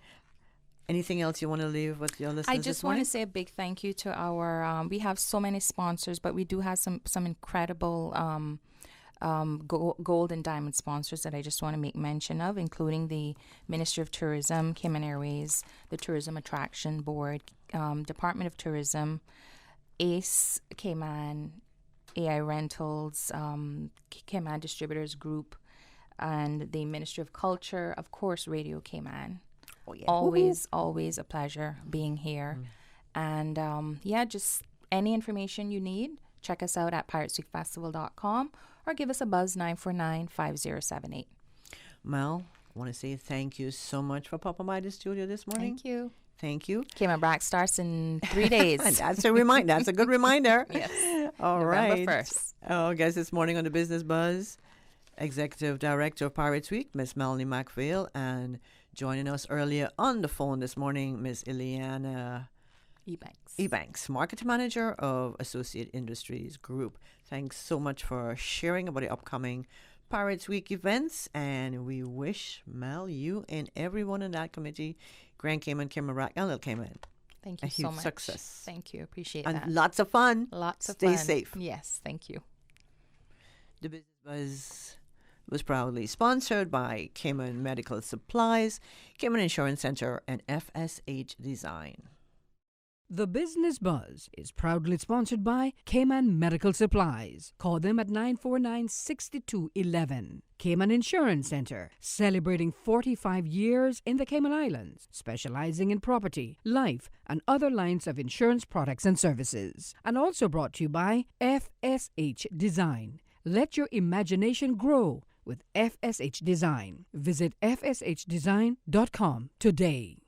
anything else you want to leave with your listeners
I
this
just
morning?
want to say a big thank you to our, we have so many sponsors, but we do have some incredible gold and diamond sponsors that I just want to make mention of, including the Ministry of Tourism, Cayman Airways, the Tourism Attraction Board, Department of Tourism, ACE Cayman, AI Rentals, Cayman Distributors Group, and the Ministry of Culture, of course, Radio Cayman.
Oh, yeah.
Always a pleasure being here. And just any information you need, check us out at piratesweekfestival.com or give us a buzz 949-5078.
Mel, I want to say thank you so much for popping by the studio this morning.
Thank you.
Thank you.
Cayman Brack starts in 3 days.
That's a reminder. That's a good reminder.
Yes.
All right.
November 1st.
Oh, guys, this morning on the Business Buzz, Executive Director of Pirates Week, Miss Melanie McPhail, and joining us earlier on the phone this morning, Miss Ileana Ebanks, Marketing Manager of Associate Industries Group. Thanks so much for sharing about the upcoming Pirates Week events, and we wish Mel, you, and everyone in that committee, Grand Cayman, Cayman Brack, and Little Cayman,
Thank you
a
so
huge
much.
success.
Thank you. Appreciate
and
that.
lots of fun.
Lots of
Stay
fun.
safe.
Yes. Thank you.
The Business Buzz was proudly sponsored by Cayman Medical Supplies, Cayman Insurance Center, and FSH Design.
The Business Buzz is proudly sponsored by Cayman Medical Supplies. Call them at 949-6211. Cayman Insurance Center, celebrating 45 years in the Cayman Islands, specializing in property, life, and other lines of insurance products and services. And also brought to you by FSH Design. Let your imagination grow with FSH Design. Visit fshdesign.com today.